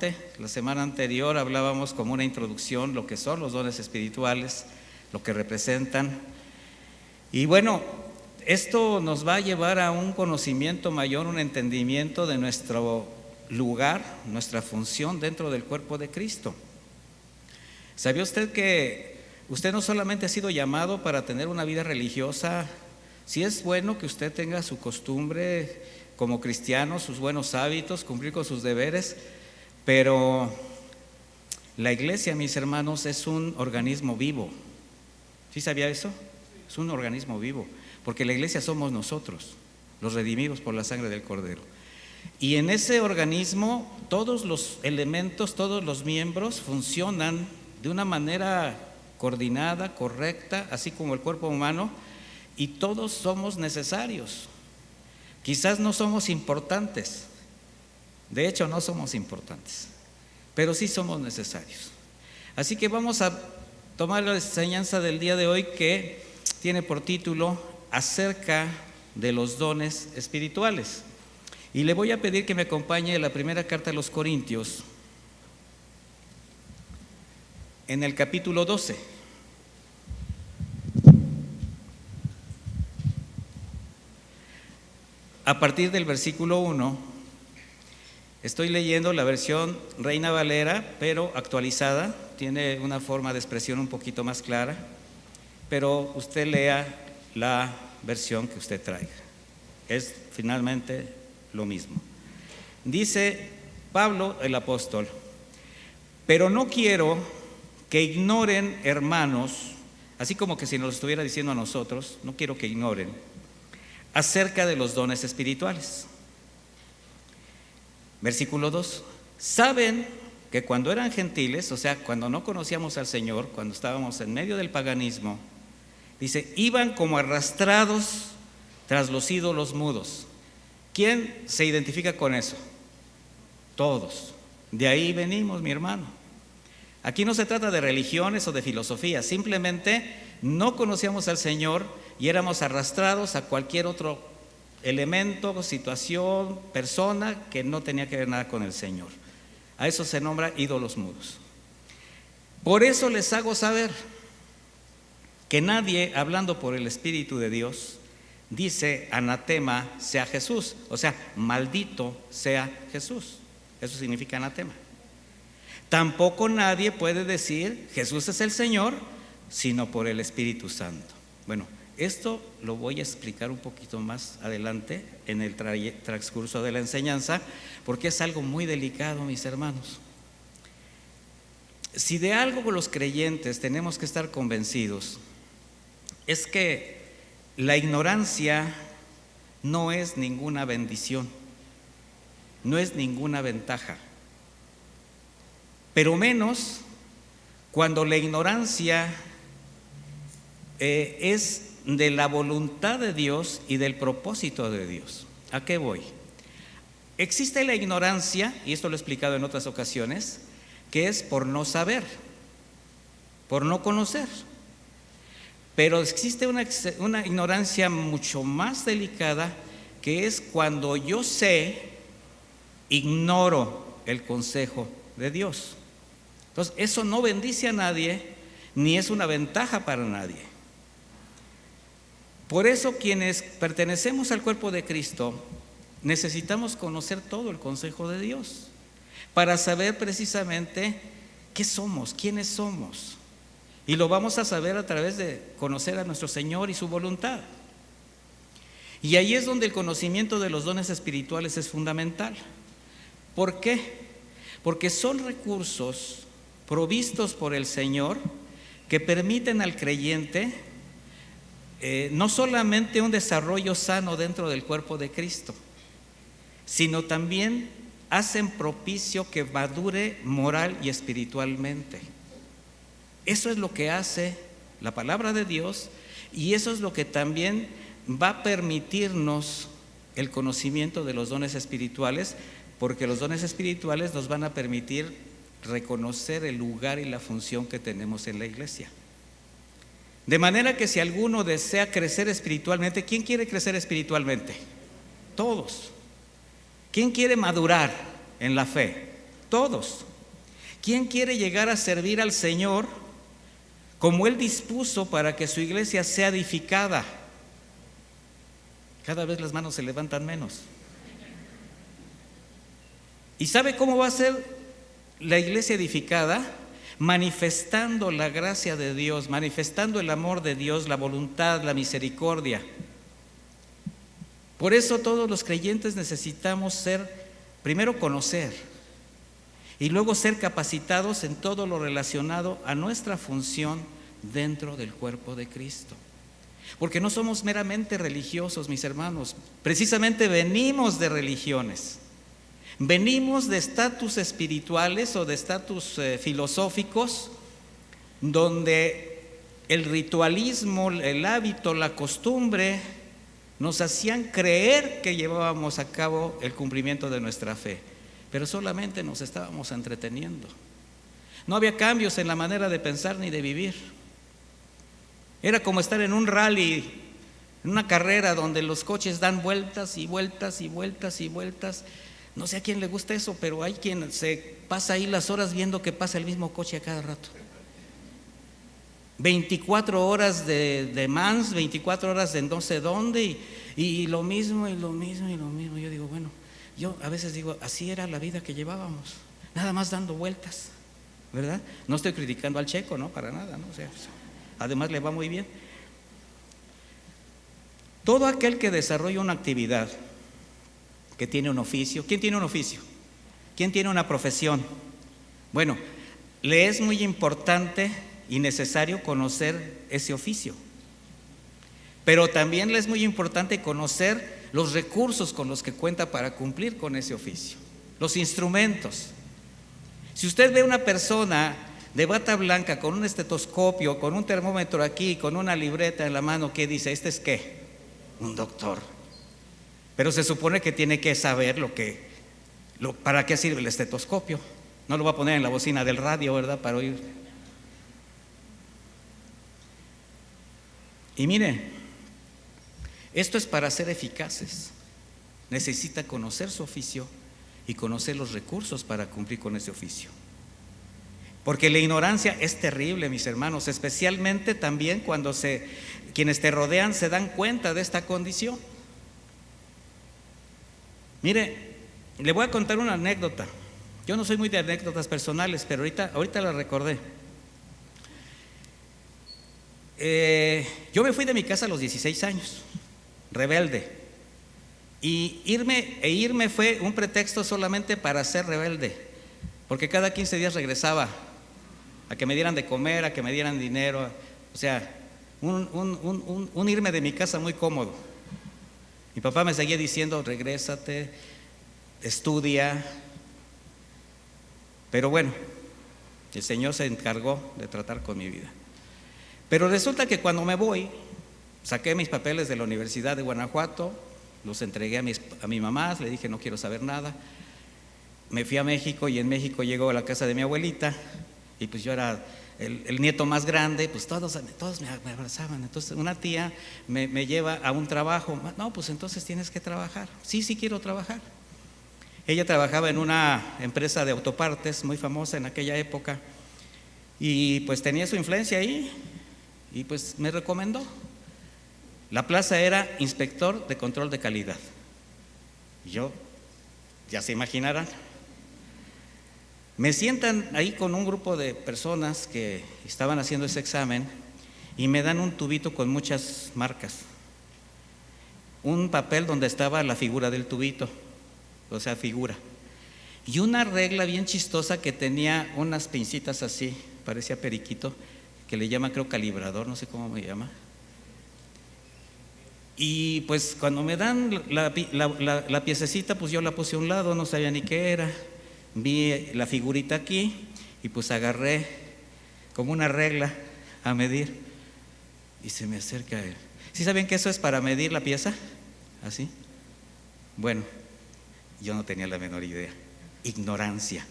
interesante. La semana anterior hablábamos como una introducción lo que son los dones espirituales, lo que representan. Y bueno, esto nos va a llevar a un conocimiento mayor, un entendimiento de nuestro lugar, nuestra función dentro del cuerpo de Cristo. ¿Sabía usted que usted no solamente ha sido llamado para tener una vida religiosa? Sí es bueno que usted tenga su costumbre como cristiano, sus buenos hábitos, cumplir con sus deberes, pero la iglesia, mis hermanos, es un organismo vivo. ¿Sí sabía eso? Es un organismo vivo, porque la iglesia somos nosotros, los redimidos por la sangre del Cordero. Y en ese organismo todos los elementos, todos los miembros funcionan de una manera coordinada, correcta, así como el cuerpo humano, y todos somos necesarios. Quizás no somos importantes, de hecho no somos importantes, pero sí somos necesarios. Así que vamos a tomar la enseñanza del día de hoy, que tiene por título acerca de los dones espirituales. Y le voy a pedir que me acompañe a la primera carta a los Corintios, en el capítulo 12. A partir del versículo 1, estoy leyendo la versión Reina Valera, pero actualizada, tiene una forma de expresión un poquito más clara, pero usted lea la versión que usted traiga. Es finalmente lo mismo. Dice Pablo el apóstol: pero no quiero que ignoren, hermanos, así como que si nos lo estuviera diciendo a nosotros, no quiero que ignoren acerca de los dones espirituales. Versículo 2: saben que cuando eran gentiles, o sea, cuando no conocíamos al Señor, cuando estábamos en medio del paganismo, dice, iban como arrastrados tras los ídolos mudos. ¿Quién se identifica con eso? Todos. De ahí venimos, mi hermano. Aquí no se trata de religiones o de filosofía, simplemente no conocíamos al Señor y éramos arrastrados a cualquier otro elemento, situación, persona que no tenía que ver nada con el Señor. A eso se nombra ídolos mudos. Por eso les hago saber que nadie, hablando por el Espíritu de Dios, dice anatema sea Jesús, o sea, maldito sea Jesús. Eso significa anatema. Tampoco nadie puede decir Jesús es el Señor, sino por el Espíritu Santo. Bueno, esto lo voy a explicar un poquito más adelante en el transcurso de la enseñanza, porque es algo muy delicado, mis hermanos. Si de algo los creyentes tenemos que estar convencidos, es que la ignorancia no es ninguna bendición, no es ninguna ventaja, pero menos cuando la ignorancia es de la voluntad de Dios y del propósito de Dios. ¿A qué voy? Existe la ignorancia, y esto lo he explicado en otras ocasiones, que es por no saber, por no conocer. Pero existe una ignorancia mucho más delicada, que es cuando yo sé, ignoro el consejo de Dios. Entonces, eso no bendice a nadie, ni es una ventaja para nadie. Por eso, quienes pertenecemos al cuerpo de Cristo, necesitamos conocer todo el consejo de Dios, para saber precisamente qué somos, quiénes somos. Y lo vamos a saber a través de conocer a nuestro Señor y su voluntad. Y ahí es donde el conocimiento de los dones espirituales es fundamental. ¿Por qué? Porque son recursos provistos por el Señor que permiten al creyente no solamente un desarrollo sano dentro del cuerpo de Cristo, sino también hacen propicio que madure moral y espiritualmente. Eso es lo que hace la palabra de Dios, y eso es lo que también va a permitirnos el conocimiento de los dones espirituales, porque los dones espirituales nos van a permitir reconocer el lugar y la función que tenemos en la iglesia. De manera que si alguno desea crecer espiritualmente, ¿quién quiere crecer espiritualmente? Todos. ¿Quién quiere madurar en la fe? todos. ¿Quién quiere llegar a servir al Señor como Él dispuso para que su iglesia sea edificada? Cada vez las manos se levantan menos. ¿Y sabe cómo va a ser la iglesia edificada? Manifestando la gracia de Dios, manifestando el amor de Dios, la voluntad, la misericordia. Por eso todos los creyentes necesitamos primero conocer y luego ser capacitados en todo lo relacionado a nuestra función dentro del cuerpo de Cristo. Porque no somos meramente religiosos, mis hermanos, precisamente venimos de religiones. Venimos de estatus espirituales o de estatus filosóficos, donde el ritualismo, el hábito, la costumbre nos hacían creer que llevábamos a cabo el cumplimiento de nuestra fe, pero solamente nos estábamos entreteniendo. No había cambios en la manera de pensar ni de vivir. Era como estar en un rally, en una carrera donde los coches dan vueltas y vueltas y vueltas y vueltas. No sé a quién le gusta eso, pero hay quien se pasa ahí las horas viendo que pasa el mismo coche a cada rato. 24 horas de Mans, 24 horas de no sé dónde, y lo mismo, y lo mismo, y lo mismo. Yo digo, bueno, yo a veces digo, así era la vida que llevábamos, nada más dando vueltas, ¿verdad? No estoy criticando al Checo, no, para nada, ¿no? O sea, además le va muy bien. Todo aquel que desarrolla una actividad, que tiene un oficio. ¿Quién tiene un oficio? ¿Quién tiene una profesión? Bueno, le es muy importante y necesario conocer ese oficio, pero también le es muy importante conocer los recursos con los que cuenta para cumplir con ese oficio, los instrumentos. Si usted ve una persona de bata blanca con un estetoscopio, con un termómetro aquí, con una libreta en la mano, ¿qué dice? ¿Este es qué? Un doctor. Pero se supone que tiene que saber para qué sirve el estetoscopio. No lo va a poner en la bocina del radio, ¿verdad? Para oír. Y mire, esto es para ser eficaces. Necesita conocer su oficio y conocer los recursos para cumplir con ese oficio. Porque la ignorancia es terrible, mis hermanos, especialmente también cuando quienes te rodean se dan cuenta de esta condición. Mire, le voy a contar una anécdota. Yo no soy muy de anécdotas personales, pero ahorita la recordé. Yo me fui de mi casa a los 16 años, rebelde. Y irme fue un pretexto solamente para ser rebelde, porque cada 15 días regresaba a que me dieran de comer, a que me dieran dinero. O sea, un irme de mi casa muy cómodo. Mi papá me seguía diciendo, regrésate, estudia. Pero bueno, el Señor se encargó de tratar con mi vida. Pero resulta que cuando me voy, saqué mis papeles de la Universidad de Guanajuato, los entregué a mi mamá, le dije no quiero saber nada. Me fui a México y en México llego a la casa de mi abuelita y pues yo era el nieto más grande, pues todos me abrazaban. Entonces una tía me lleva a un trabajo. No, pues entonces tienes que trabajar. Sí quiero trabajar. Ella trabajaba en una empresa de autopartes muy famosa en aquella época y pues tenía su influencia ahí y pues me recomendó. La plaza era inspector de control de calidad. Yo, ya se imaginarán, me sientan ahí con un grupo de personas que estaban haciendo ese examen y me dan un tubito con muchas marcas, un papel donde estaba la figura del tubito, o sea, figura, y una regla bien chistosa que tenía unas pincitas así, parecía periquito, que le llaman creo calibrador, no sé cómo me llama. Y pues cuando me dan la piececita, pues yo la puse a un lado, no sabía ni qué era. Vi la figurita aquí y pues agarré como una regla a medir y se me acerca él. ¿Sí saben que eso es para medir la pieza? ¿Así? Bueno, yo no tenía la menor idea. Ignorancia.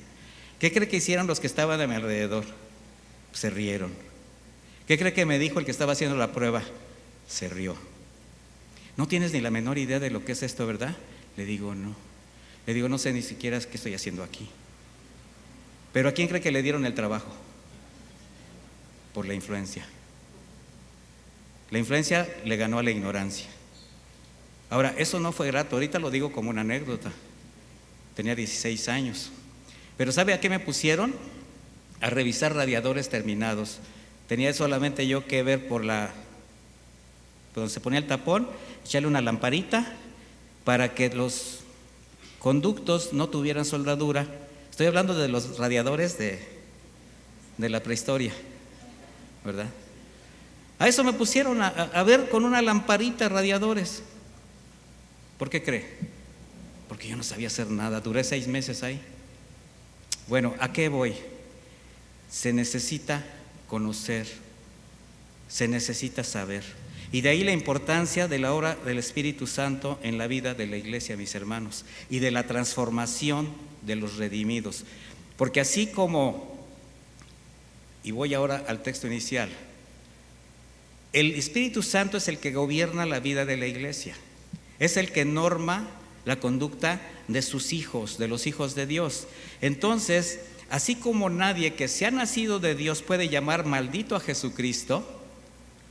¿Qué cree que hicieron los que estaban a mi alrededor? Se rieron. ¿Qué cree que me dijo el que estaba haciendo la prueba? Se rió. ¿No tienes ni la menor idea de lo que es esto, verdad? Le digo, no. Le digo, no sé ni siquiera qué estoy haciendo aquí. Pero ¿a quién cree que le dieron el trabajo? Por la influencia. La influencia le ganó a la ignorancia. Ahora, eso no fue grato, ahorita lo digo como una anécdota. Tenía 16 años. Pero ¿sabe a qué me pusieron? A revisar radiadores terminados. Tenía solamente yo que ver por donde se ponía el tapón, echarle una lamparita para que los conductos no tuvieran soldadura. Estoy hablando de los radiadores de la prehistoria, ¿verdad? A eso me pusieron a ver con una lamparita radiadores. ¿Por qué cree? Porque yo no sabía hacer nada, duré 6 meses ahí. Bueno, ¿a qué voy? Se necesita conocer, se necesita saber. Y de ahí la importancia de la obra del Espíritu Santo en la vida de la iglesia, mis hermanos, y de la transformación de los redimidos. Porque así como, y voy ahora al texto inicial, el Espíritu Santo es el que gobierna la vida de la iglesia, es el que norma la conducta de sus hijos, de los hijos de Dios. Entonces, así como nadie que se ha nacido de Dios puede llamar maldito a Jesucristo,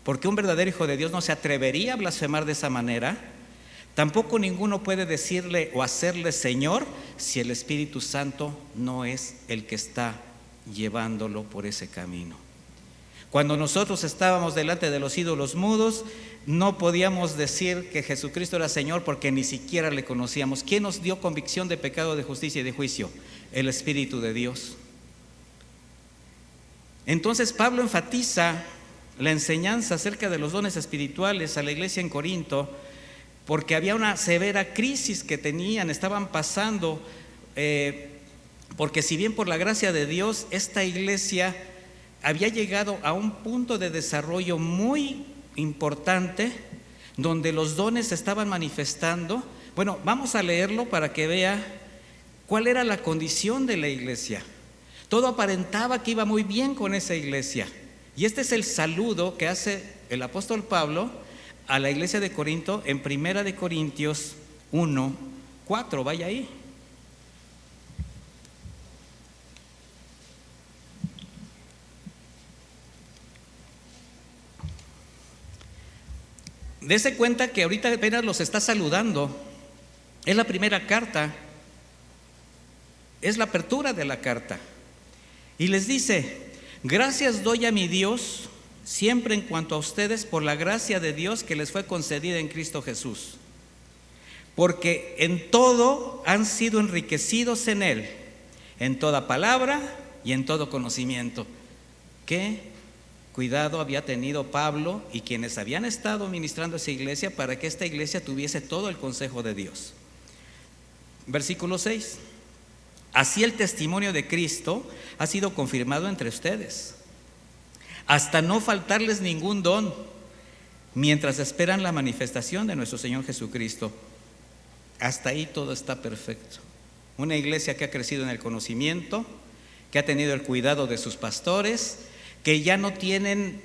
porque un verdadero hijo de Dios no se atrevería a blasfemar de esa manera, tampoco ninguno puede decirle o hacerle Señor si el Espíritu Santo no es el que está llevándolo por ese camino. Cuando nosotros estábamos delante de los ídolos mudos, no podíamos decir que Jesucristo era Señor porque ni siquiera le conocíamos. ¿Quién nos dio convicción de pecado, de justicia y de juicio? El Espíritu de Dios. Entonces Pablo enfatiza la enseñanza acerca de los dones espirituales a la iglesia en Corinto, porque había una severa crisis que estaban pasando, porque si bien por la gracia de Dios esta iglesia había llegado a un punto de desarrollo muy importante, donde los dones se estaban manifestando. Bueno, vamos a leerlo para que vea cuál era la condición de la iglesia. Todo aparentaba que iba muy bien con esa iglesia. Y este es el saludo que hace el apóstol Pablo a la iglesia de Corinto en 1 de Corintios 1:4. Vaya ahí. Dese cuenta que ahorita apenas los está saludando. Es la primera carta, es la apertura de la carta. Y les dice: gracias doy a mi Dios siempre en cuanto a ustedes por la gracia de Dios que les fue concedida en Cristo Jesús, porque en todo han sido enriquecidos en Él, en toda palabra y en todo conocimiento. ¿Qué cuidado había tenido Pablo y quienes habían estado ministrando esa iglesia para que esta iglesia tuviese todo el consejo de Dios? Versículo 6. Así el testimonio de Cristo ha sido confirmado entre ustedes, hasta no faltarles ningún don, mientras esperan la manifestación de nuestro Señor Jesucristo. Hasta ahí todo está perfecto. Una iglesia que ha crecido en el conocimiento, que ha tenido el cuidado de sus pastores, que ya no tienen,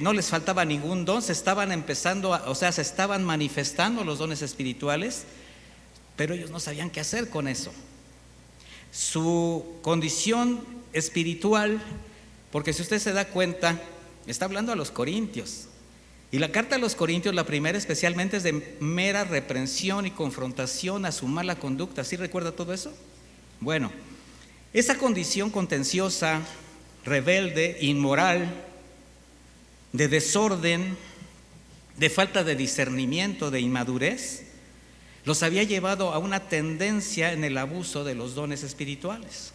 no les faltaba ningún don, se estaban se estaban manifestando los dones espirituales, pero ellos no sabían qué hacer con eso. Su condición espiritual, porque si usted se da cuenta, está hablando a los corintios, y la carta a los corintios, la primera especialmente, es de mera reprensión y confrontación a su mala conducta. ¿Sí recuerda todo eso? Bueno, esa condición contenciosa, rebelde, inmoral, de desorden, de falta de discernimiento, de inmadurez, los había llevado a una tendencia en el abuso de los dones espirituales.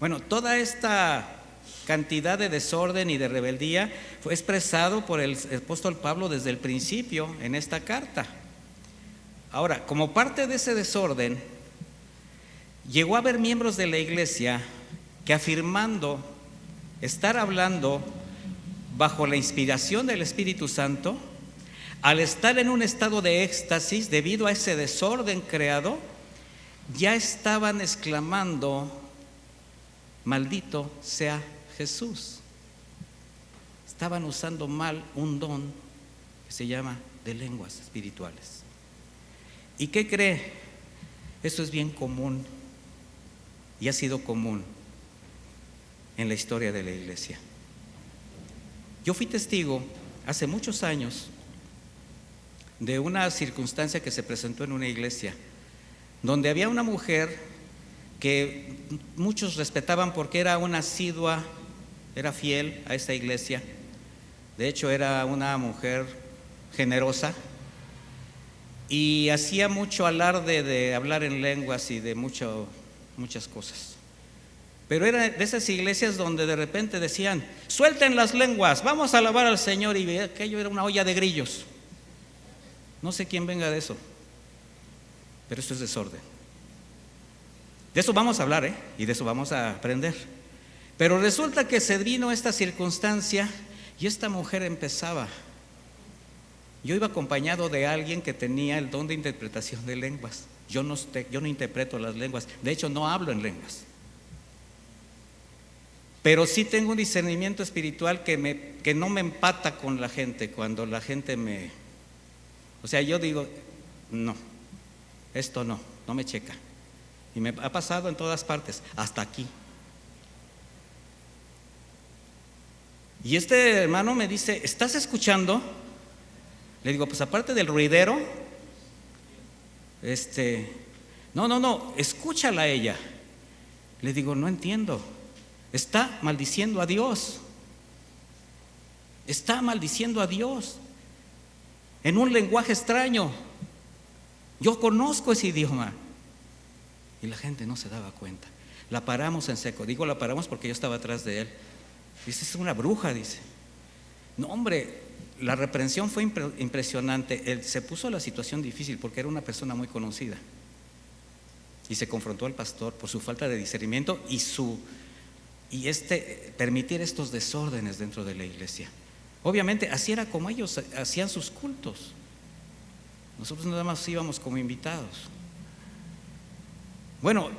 Bueno, toda esta cantidad de desorden y de rebeldía fue expresado por el apóstol Pablo desde el principio en esta carta. Ahora, como parte de ese desorden, llegó a haber miembros de la iglesia que, afirmando estar hablando bajo la inspiración del Espíritu Santo, al estar en un estado de éxtasis debido a ese desorden creado, ya estaban exclamando: maldito sea Jesús. Estaban usando mal un don que se llama de lenguas espirituales. ¿Y qué cree? Eso es bien común y ha sido común en la historia de la iglesia. Yo fui testigo hace muchos años de una circunstancia que se presentó en una iglesia, donde había una mujer que muchos respetaban porque era una asidua, era fiel a esta iglesia. De hecho, era una mujer generosa y hacía mucho alarde de hablar en lenguas y de muchas cosas. Pero era de esas iglesias donde de repente decían: suelten las lenguas, vamos a alabar al Señor, y aquello era una olla de grillos. No sé quién venga de eso, pero esto es desorden. De eso vamos a hablar, y de eso vamos a aprender. Pero resulta que se vino esta circunstancia y esta mujer empezaba. Yo iba acompañado de alguien que tenía el don de interpretación de lenguas. Yo no interpreto las lenguas, de hecho no hablo en lenguas. Pero sí tengo un discernimiento espiritual que no me empata con la gente cuando la gente o sea, yo digo, no, esto no me checa. Y me ha pasado en todas partes, hasta aquí. Y este hermano me dice: ¿estás escuchando? Le digo: pues aparte del ruidero, no, escúchala a ella. Le digo: no entiendo. Está maldiciendo a Dios. Está maldiciendo a Dios en un lenguaje extraño. Yo conozco ese idioma. Y la gente no se daba cuenta. La paramos en seco. Digo la paramos porque yo estaba atrás de él. Dice: es una bruja, dice. No, hombre, la reprensión fue impresionante. Él se puso a la situación difícil porque era una persona muy conocida. Y se confrontó al pastor por su falta de discernimiento y permitir estos desórdenes dentro de la iglesia. Obviamente así era como ellos hacían sus cultos. Nosotros nada más íbamos como invitados. Bueno,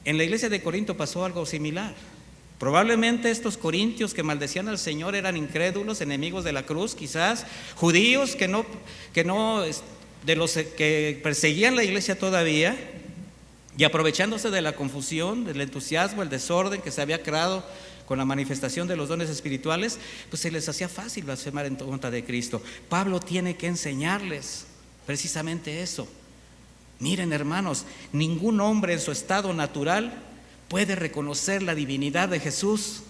en la iglesia de Corinto pasó algo similar. Probablemente estos corintios que maldecían al Señor eran incrédulos, enemigos de la cruz, quizás judíos de los que perseguían la iglesia todavía. Y aprovechándose de la confusión, del entusiasmo, el desorden que se había creado con la manifestación de los dones espirituales, pues se les hacía fácil blasfemar en contra de Cristo. Pablo tiene que enseñarles precisamente eso. Miren, hermanos, ningún hombre en su estado natural puede reconocer la divinidad de Jesús,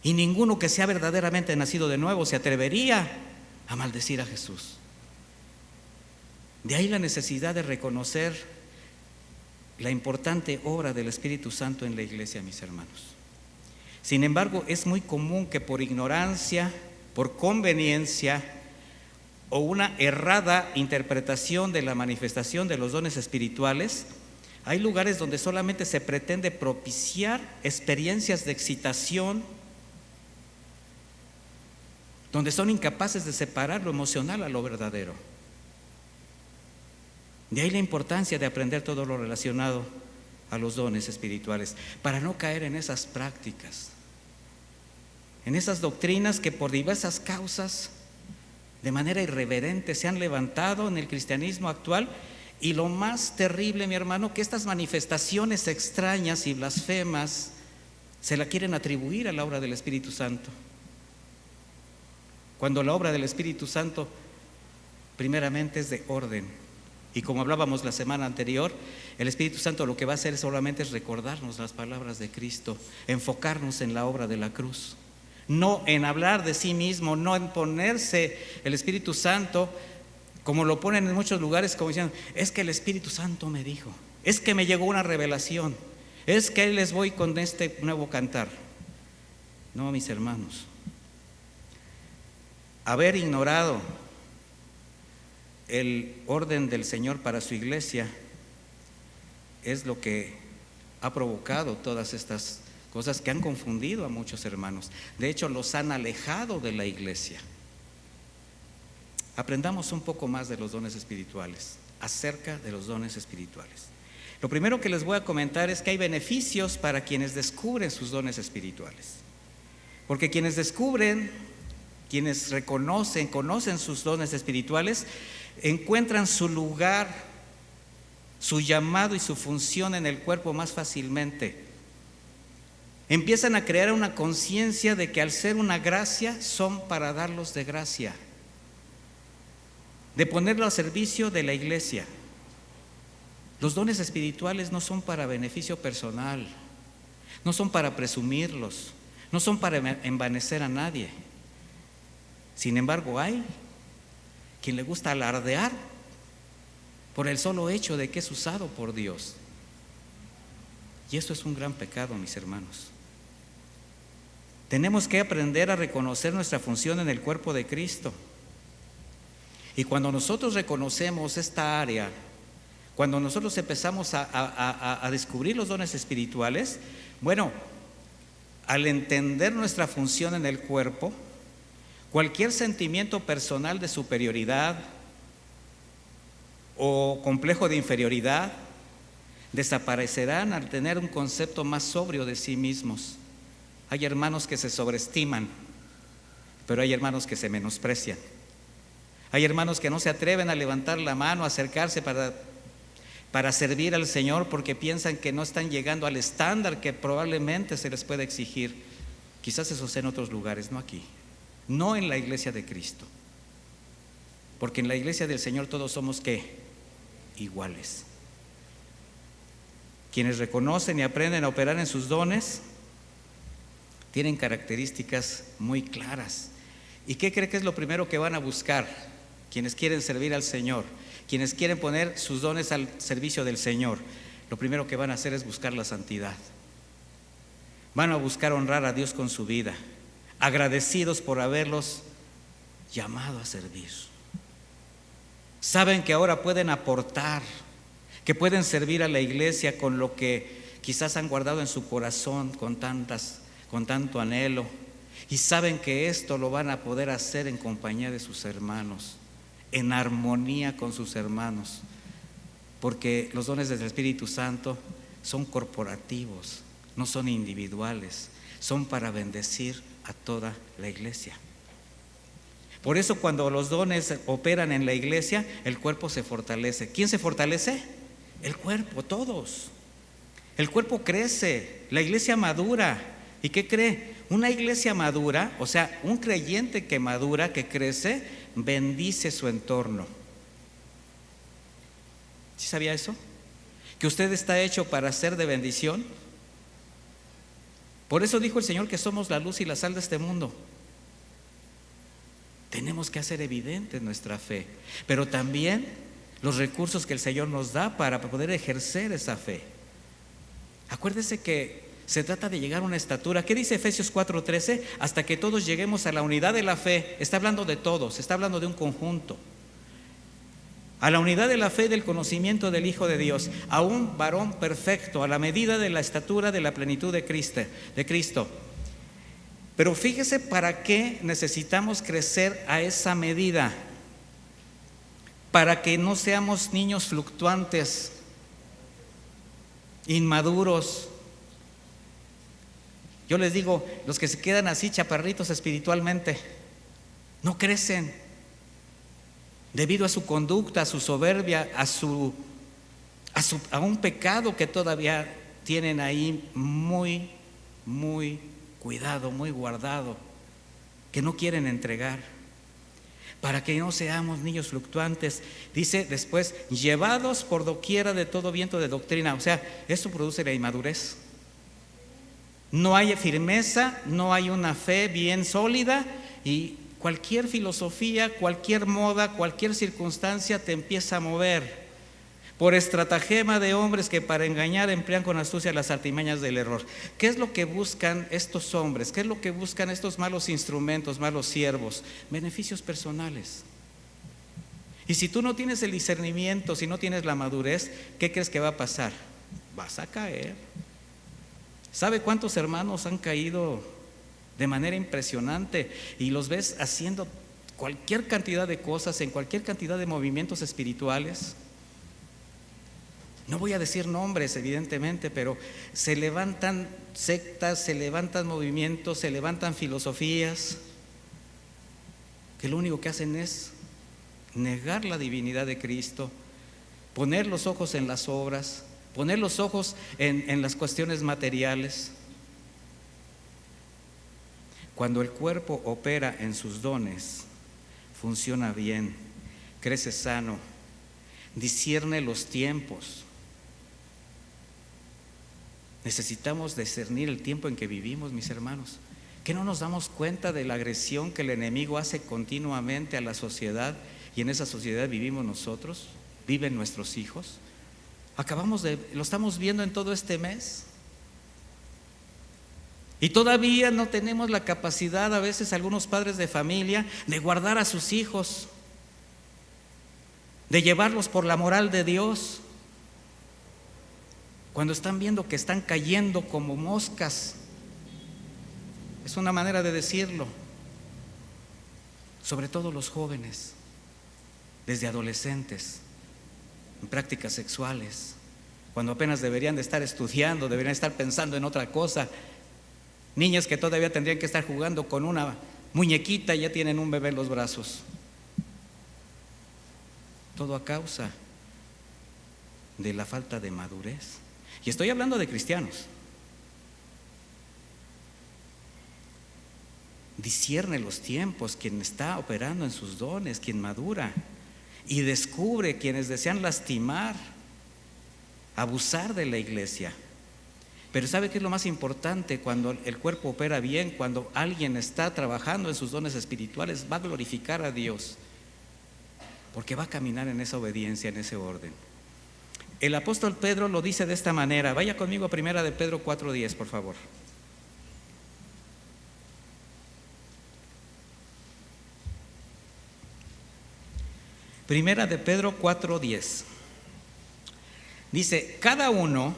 y ninguno que sea verdaderamente nacido de nuevo se atrevería a maldecir a Jesús. De ahí la necesidad de reconocer la importante obra del Espíritu Santo en la iglesia, mis hermanos. Sin embargo, es muy común que por ignorancia, por conveniencia o una errada interpretación de la manifestación de los dones espirituales, hay lugares donde solamente se pretende propiciar experiencias de excitación, donde son incapaces de separar lo emocional a lo verdadero. De ahí la importancia de aprender todo lo relacionado a los dones espirituales, para no caer en esas prácticas, en esas doctrinas que por diversas causas, de manera irreverente, se han levantado en el cristianismo actual. Y lo más terrible, mi hermano, que estas manifestaciones extrañas y blasfemas se la quieren atribuir a la obra del Espíritu Santo, cuando la obra del Espíritu Santo primeramente es de orden. Y como hablábamos la semana anterior, el Espíritu Santo lo que va a hacer solamente es recordarnos las palabras de Cristo, enfocarnos en la obra de la cruz, no en hablar de sí mismo, no en ponerse el Espíritu Santo, como lo ponen en muchos lugares, como diciendo: es que el Espíritu Santo me dijo, es que me llegó una revelación, es que les voy con este nuevo cantar. No, mis hermanos, haber ignorado el orden del Señor para su iglesia es lo que ha provocado todas estas cosas que han confundido a muchos hermanos. De hecho, los han alejado de la iglesia. Aprendamos un poco más de los dones espirituales, acerca de los dones espirituales. Lo primero que les voy a comentar es que hay beneficios para quienes descubren sus dones espirituales. Porque quienes descubren, quienes conocen sus dones espirituales, encuentran su lugar, su llamado y su función en el cuerpo más fácilmente. Empiezan a crear una conciencia de que al ser una gracia son para darlos de gracia, de ponerlo al servicio de la iglesia. Los dones espirituales no son para beneficio personal, no son para presumirlos, no son para envanecer a nadie. Sin embargo, hay quien le gusta alardear por el solo hecho de que es usado por Dios. Y esto es un gran pecado, mis hermanos. Tenemos que aprender a reconocer nuestra función en el cuerpo de Cristo. Y cuando nosotros reconocemos esta área, cuando nosotros empezamos a descubrir los dones espirituales, bueno, al entender nuestra función en el cuerpo, cualquier sentimiento personal de superioridad o complejo de inferioridad desaparecerán al tener un concepto más sobrio de sí mismos. Hay hermanos que se sobreestiman, pero hay hermanos que se menosprecian. Hay hermanos que no se atreven a levantar la mano, a acercarse para servir al Señor porque piensan que no están llegando al estándar que probablemente se les puede exigir. Quizás eso sea en otros lugares, no aquí, no en la iglesia de Cristo. Porque en la iglesia del Señor todos somos ¿qué? Iguales. Quienes reconocen y aprenden a operar en sus dones tienen características muy claras. ¿Y qué cree que es lo primero que van a buscar? Quienes quieren servir al Señor, quienes quieren poner sus dones al servicio del Señor, lo primero que van a hacer es buscar la santidad. Van a buscar honrar a Dios con su vida, agradecidos por haberlos llamado a servir. Saben que ahora pueden aportar, que pueden servir a la iglesia con lo que quizás han guardado en su corazón con tanto anhelo, y saben que esto lo van a poder hacer en compañía de sus hermanos, en armonía con sus hermanos, porque los dones del Espíritu Santo son corporativos, no son individuales, son para bendecir a toda la iglesia. Por eso cuando los dones operan en la iglesia, el cuerpo se fortalece. ¿Quién se fortalece? El cuerpo, todos. El cuerpo crece, la iglesia madura. ¿Y qué cree? Una iglesia madura, o sea, un creyente que madura, que crece, bendice su entorno. ¿Sí sabía eso? Que usted está hecho para ser de bendición. Por eso dijo el Señor que somos la luz y la sal de este mundo. Tenemos que hacer evidente nuestra fe, pero también los recursos que el Señor nos da para poder ejercer esa fe. Acuérdese que se trata de llegar a una estatura. ¿Qué dice Efesios 4:13? Hasta que todos lleguemos a la unidad de la fe. Está hablando de todos, está hablando de un conjunto. A la unidad de la fe y del conocimiento del Hijo de Dios, a un varón perfecto, a la medida de la estatura de la plenitud de Cristo. Pero fíjese para qué necesitamos crecer a esa medida. Para que no seamos niños fluctuantes, inmaduros. Yo les digo, los que se quedan así chaparritos espiritualmente, no crecen debido a su conducta, a su soberbia, a un pecado que todavía tienen ahí muy cuidado, muy guardado, que no quieren entregar. Para que no seamos niños fluctuantes, dice después, llevados por doquiera de todo viento de doctrina. O sea, esto produce la inmadurez. No hay firmeza, no hay una fe bien sólida, y cualquier filosofía, cualquier moda, cualquier circunstancia te empieza a mover por estratagema de hombres que para engañar emplean con astucia las artimañas del error. ¿Qué es lo que buscan estos hombres? ¿Qué es lo que buscan estos malos instrumentos, malos siervos? Beneficios personales. Y si tú no tienes el discernimiento, si no tienes la madurez, ¿qué crees que va a pasar? Vas a caer. ¿Sabe cuántos hermanos han caído de manera impresionante y los ves haciendo cualquier cantidad de cosas, en cualquier cantidad de movimientos espirituales? No voy a decir nombres, evidentemente, pero se levantan sectas, se levantan movimientos, se levantan filosofías que lo único que hacen es negar la divinidad de Cristo, poner los ojos en las obras, poner los ojos en las cuestiones materiales. Cuando el cuerpo opera en sus dones, funciona bien, crece sano, discierne los tiempos. Necesitamos discernir el tiempo en que vivimos, mis hermanos. ¿Que no nos damos cuenta de la agresión que el enemigo hace continuamente a la sociedad? Y en esa sociedad vivimos nosotros, viven nuestros hijos. Lo estamos viendo en todo este mes. Y todavía no tenemos la capacidad, a veces algunos padres de familia, de guardar a sus hijos, de llevarlos por la moral de Dios, cuando están viendo que están cayendo como moscas. Es una manera de decirlo. Sobre todo los jóvenes, desde adolescentes, en prácticas sexuales, cuando apenas deberían de estar estudiando, deberían estar pensando en otra cosa. Niñas que todavía tendrían que estar jugando con una muñequita y ya tienen un bebé en los brazos. Todo a causa de la falta de madurez. Y estoy hablando de cristianos. Discierne los tiempos quien está operando en sus dones, quien madura, y descubre quienes desean lastimar, abusar de la iglesia. Pero ¿sabe qué es lo más importante? Cuando el cuerpo opera bien, cuando alguien está trabajando en sus dones espirituales, va a glorificar a Dios, porque va a caminar en esa obediencia, en ese orden. El apóstol Pedro lo dice de esta manera. Vaya conmigo a 1 de Pedro 4:10, por favor. Primera de Pedro 4:10. Dice: cada uno,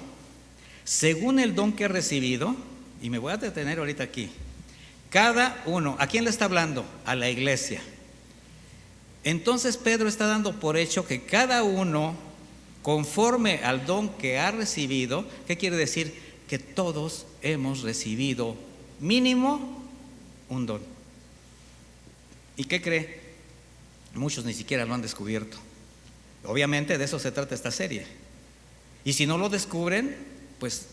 según el don que ha recibido, y me voy a detener ahorita aquí. Cada uno, ¿a quién le está hablando? A la iglesia. Entonces Pedro está dando por hecho que cada uno, conforme al don que ha recibido, ¿qué quiere decir? Que todos hemos recibido mínimo un don. ¿Y qué cree? Muchos ni siquiera lo han descubierto. Obviamente de eso se trata esta serie. Y si no lo descubren, pues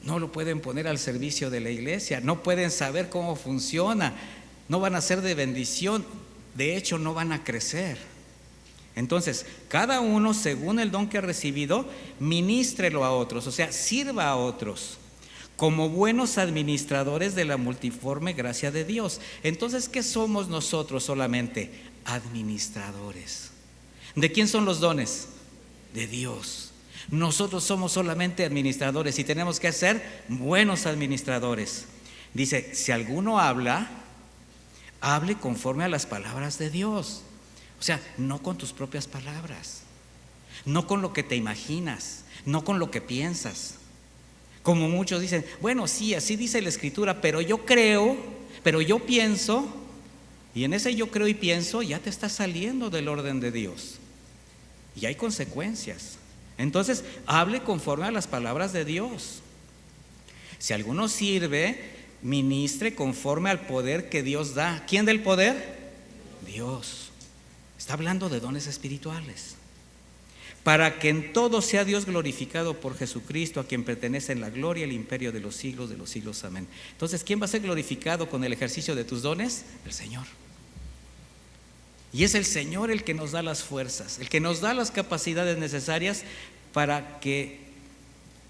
no lo pueden poner al servicio de la iglesia, no pueden saber cómo funciona, no van a ser de bendición, de hecho no van a crecer. Entonces, cada uno según el don que ha recibido, ministrelo a otros, o sea, sirva a otros como buenos administradores de la multiforme gracia de Dios. Entonces, ¿qué somos nosotros solamente? Administradores. ¿De quién son los dones? De Dios. Nosotros somos solamente administradores y tenemos que ser buenos administradores. Dice: si alguno habla, hable conforme a las palabras de Dios. O sea, no con tus propias palabras, no con lo que te imaginas, no con lo que piensas. Como muchos dicen: bueno, sí, así dice la Escritura, pero yo creo, pero yo pienso. Y en ese yo creo y pienso ya te estás saliendo del orden de Dios. Y hay consecuencias. Entonces, hable conforme a las palabras de Dios. Si alguno sirve, ministre conforme al poder que Dios da. ¿Quién da el poder? Dios. Está hablando de dones espirituales. Para que en todo sea Dios glorificado por Jesucristo, a quien pertenece la gloria y el imperio de los siglos. Amén. Entonces, ¿quién va a ser glorificado con el ejercicio de tus dones? El Señor. Y es el Señor el que nos da las fuerzas, el que nos da las capacidades necesarias para que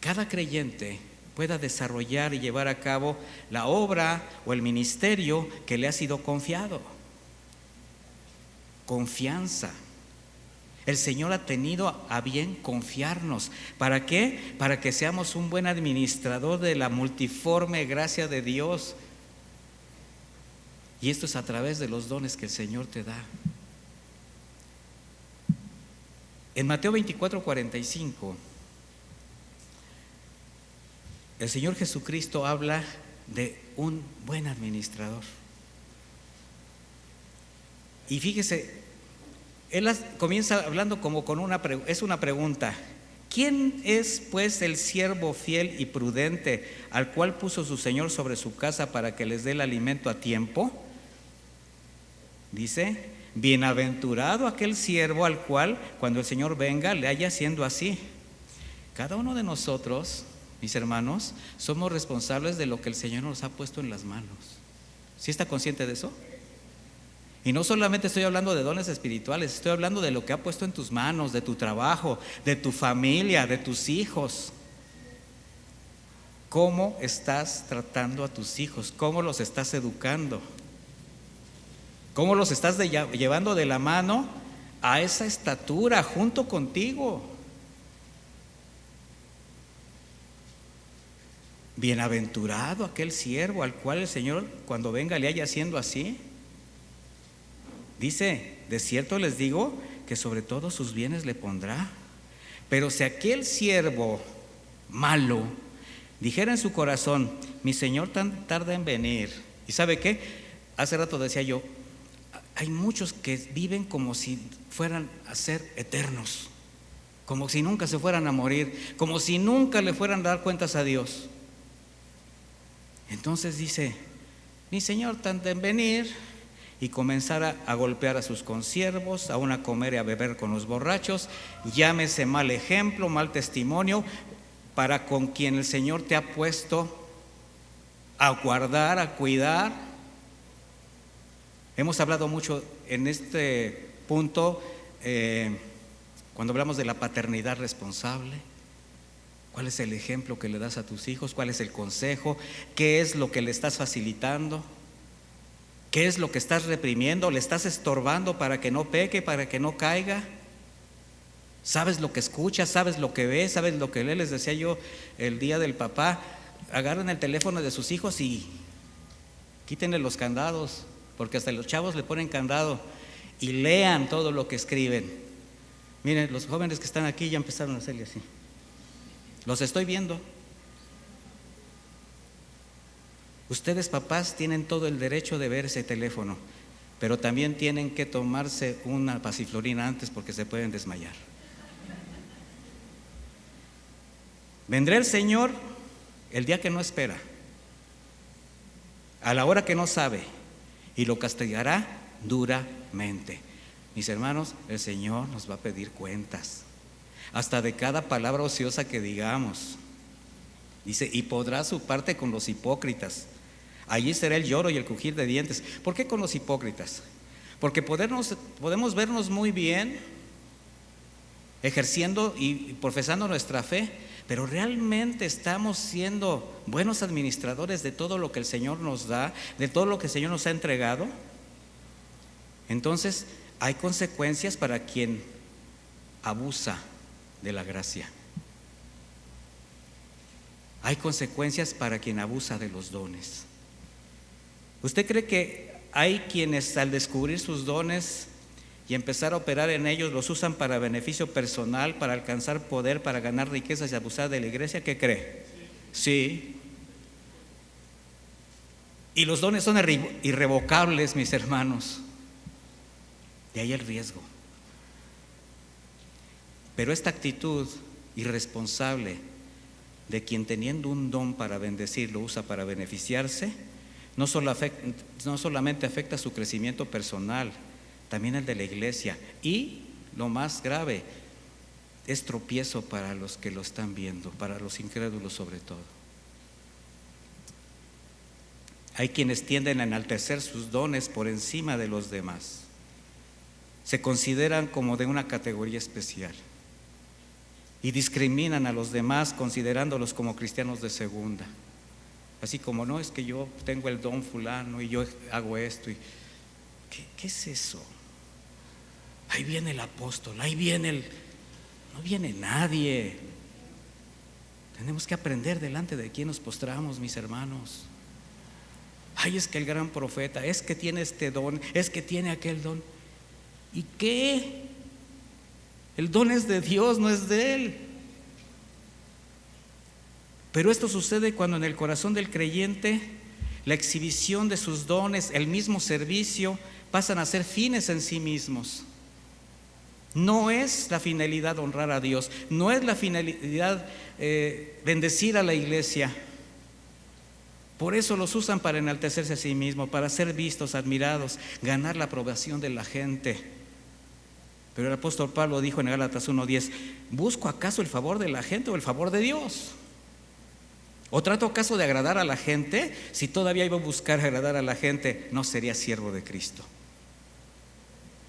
cada creyente pueda desarrollar y llevar a cabo la obra o el ministerio que le ha sido confiado. Confianza. El Señor ha tenido a bien confiarnos. ¿Para qué? Para que seamos un buen administrador de la multiforme gracia de Dios. Y esto es a través de los dones que el Señor te da. En Mateo 24:45, el Señor Jesucristo habla de un buen administrador. Y fíjese, Él comienza hablando como con una pregunta. ¿Quién es pues el siervo fiel y prudente al cual puso su Señor sobre su casa para que les dé el alimento a tiempo? Dice: bienaventurado aquel siervo al cual, cuando el Señor venga, le haya haciendo así. Cada uno de nosotros mis hermanos, somos responsables de lo que el Señor nos ha puesto en las manos. ¿Sí está consciente de eso? Y no solamente estoy hablando de dones espirituales, estoy hablando de lo que ha puesto en tus manos, de tu trabajo, de tu familia, de tus hijos. ¿Cómo estás tratando a tus hijos? ¿Cómo los estás educando? ¿Cómo los estás llevando de la mano a esa estatura junto contigo? Bienaventurado aquel siervo al cual el Señor cuando venga le haya haciendo así. Dice, de cierto les digo que sobre todos sus bienes le pondrá. Pero si aquel siervo malo dijera en su corazón, mi Señor tan tarda en venir. ¿Y sabe qué? Hace rato decía yo, hay muchos que viven como si fueran a ser eternos, como si nunca se fueran a morir, como si nunca le fueran a dar cuentas a Dios. Entonces dice, mi Señor tarda en venir, y comenzara a golpear a sus consiervos, aún a comer y a beber con los borrachos. Llámese mal ejemplo, mal testimonio para con quien el Señor te ha puesto a guardar, a cuidar. Hemos hablado mucho en este punto cuando hablamos de la paternidad responsable. ¿Cuál es el ejemplo que le das a tus hijos? ¿Cuál es el consejo? ¿Qué es lo que le estás facilitando? ¿Qué es lo que estás reprimiendo? ¿Le estás estorbando para que no peque, para que no caiga? ¿Sabes lo que escuchas? ¿Sabes lo que ves? ¿Sabes lo que lee? Les decía yo el día del papá, agarren el teléfono de sus hijos y quítenle los candados, porque hasta los chavos le ponen candado, y lean todo lo que escriben. Miren, los jóvenes que están aquí ya empezaron a hacerle así. Los estoy viendo. Ustedes, papás, tienen todo el derecho de ver ese teléfono, pero también tienen que tomarse una pasiflorina antes porque se pueden desmayar. Vendrá el Señor el día que no espera, a la hora que no sabe, y lo castigará duramente. Mis hermanos, el Señor nos va a pedir cuentas, hasta de cada palabra ociosa que digamos. Dice, y podrá su parte con los hipócritas. Allí será el lloro y el crujir de dientes. ¿Por qué con los hipócritas? Porque podemos vernos muy bien ejerciendo y profesando nuestra fe, pero realmente estamos siendo buenos administradores de todo lo que el Señor nos da, de todo lo que el Señor nos ha entregado. Entonces hay consecuencias para quien abusa de la gracia. Hay consecuencias para quien abusa de los dones. ¿Usted cree que hay quienes al descubrir sus dones y empezar a operar en ellos los usan para beneficio personal, para alcanzar poder, para ganar riquezas y abusar de la iglesia? ¿Qué cree? Sí. Y los dones son irrevocables, mis hermanos. De ahí el riesgo. Pero esta actitud irresponsable de quien teniendo un don para bendecir lo usa para beneficiarse, no solamente afecta su crecimiento personal, también el de la iglesia, y lo más grave, es tropiezo para los que lo están viendo, para los incrédulos sobre todo. Hay quienes tienden a enaltecer sus dones por encima de los demás, se consideran como de una categoría especial y discriminan a los demás considerándolos como cristianos de segunda. Así como, no, es que yo tengo el don fulano y yo hago esto. ¿Qué es eso? Ahí viene el apóstol, ahí viene no viene nadie. Tenemos que aprender delante de quién nos postramos, mis hermanos. Ay, es que el gran profeta, es que tiene este don, es que tiene aquel don. ¿Y qué? El don es de Dios, no es de él. Pero esto sucede cuando en el corazón del creyente la exhibición de sus dones, el mismo servicio, pasan a ser fines en sí mismos. No es la finalidad honrar a Dios, no es la finalidad bendecir a la iglesia. Por eso los usan para enaltecerse a sí mismos, para ser vistos, admirados, ganar la aprobación de la gente. Pero el apóstol Pablo dijo en Gálatas 1:10, ¿busco acaso el favor de la gente o el favor de Dios? ¿O trato acaso de agradar a la gente? Si todavía iba a buscar agradar a la gente, no sería siervo de Cristo.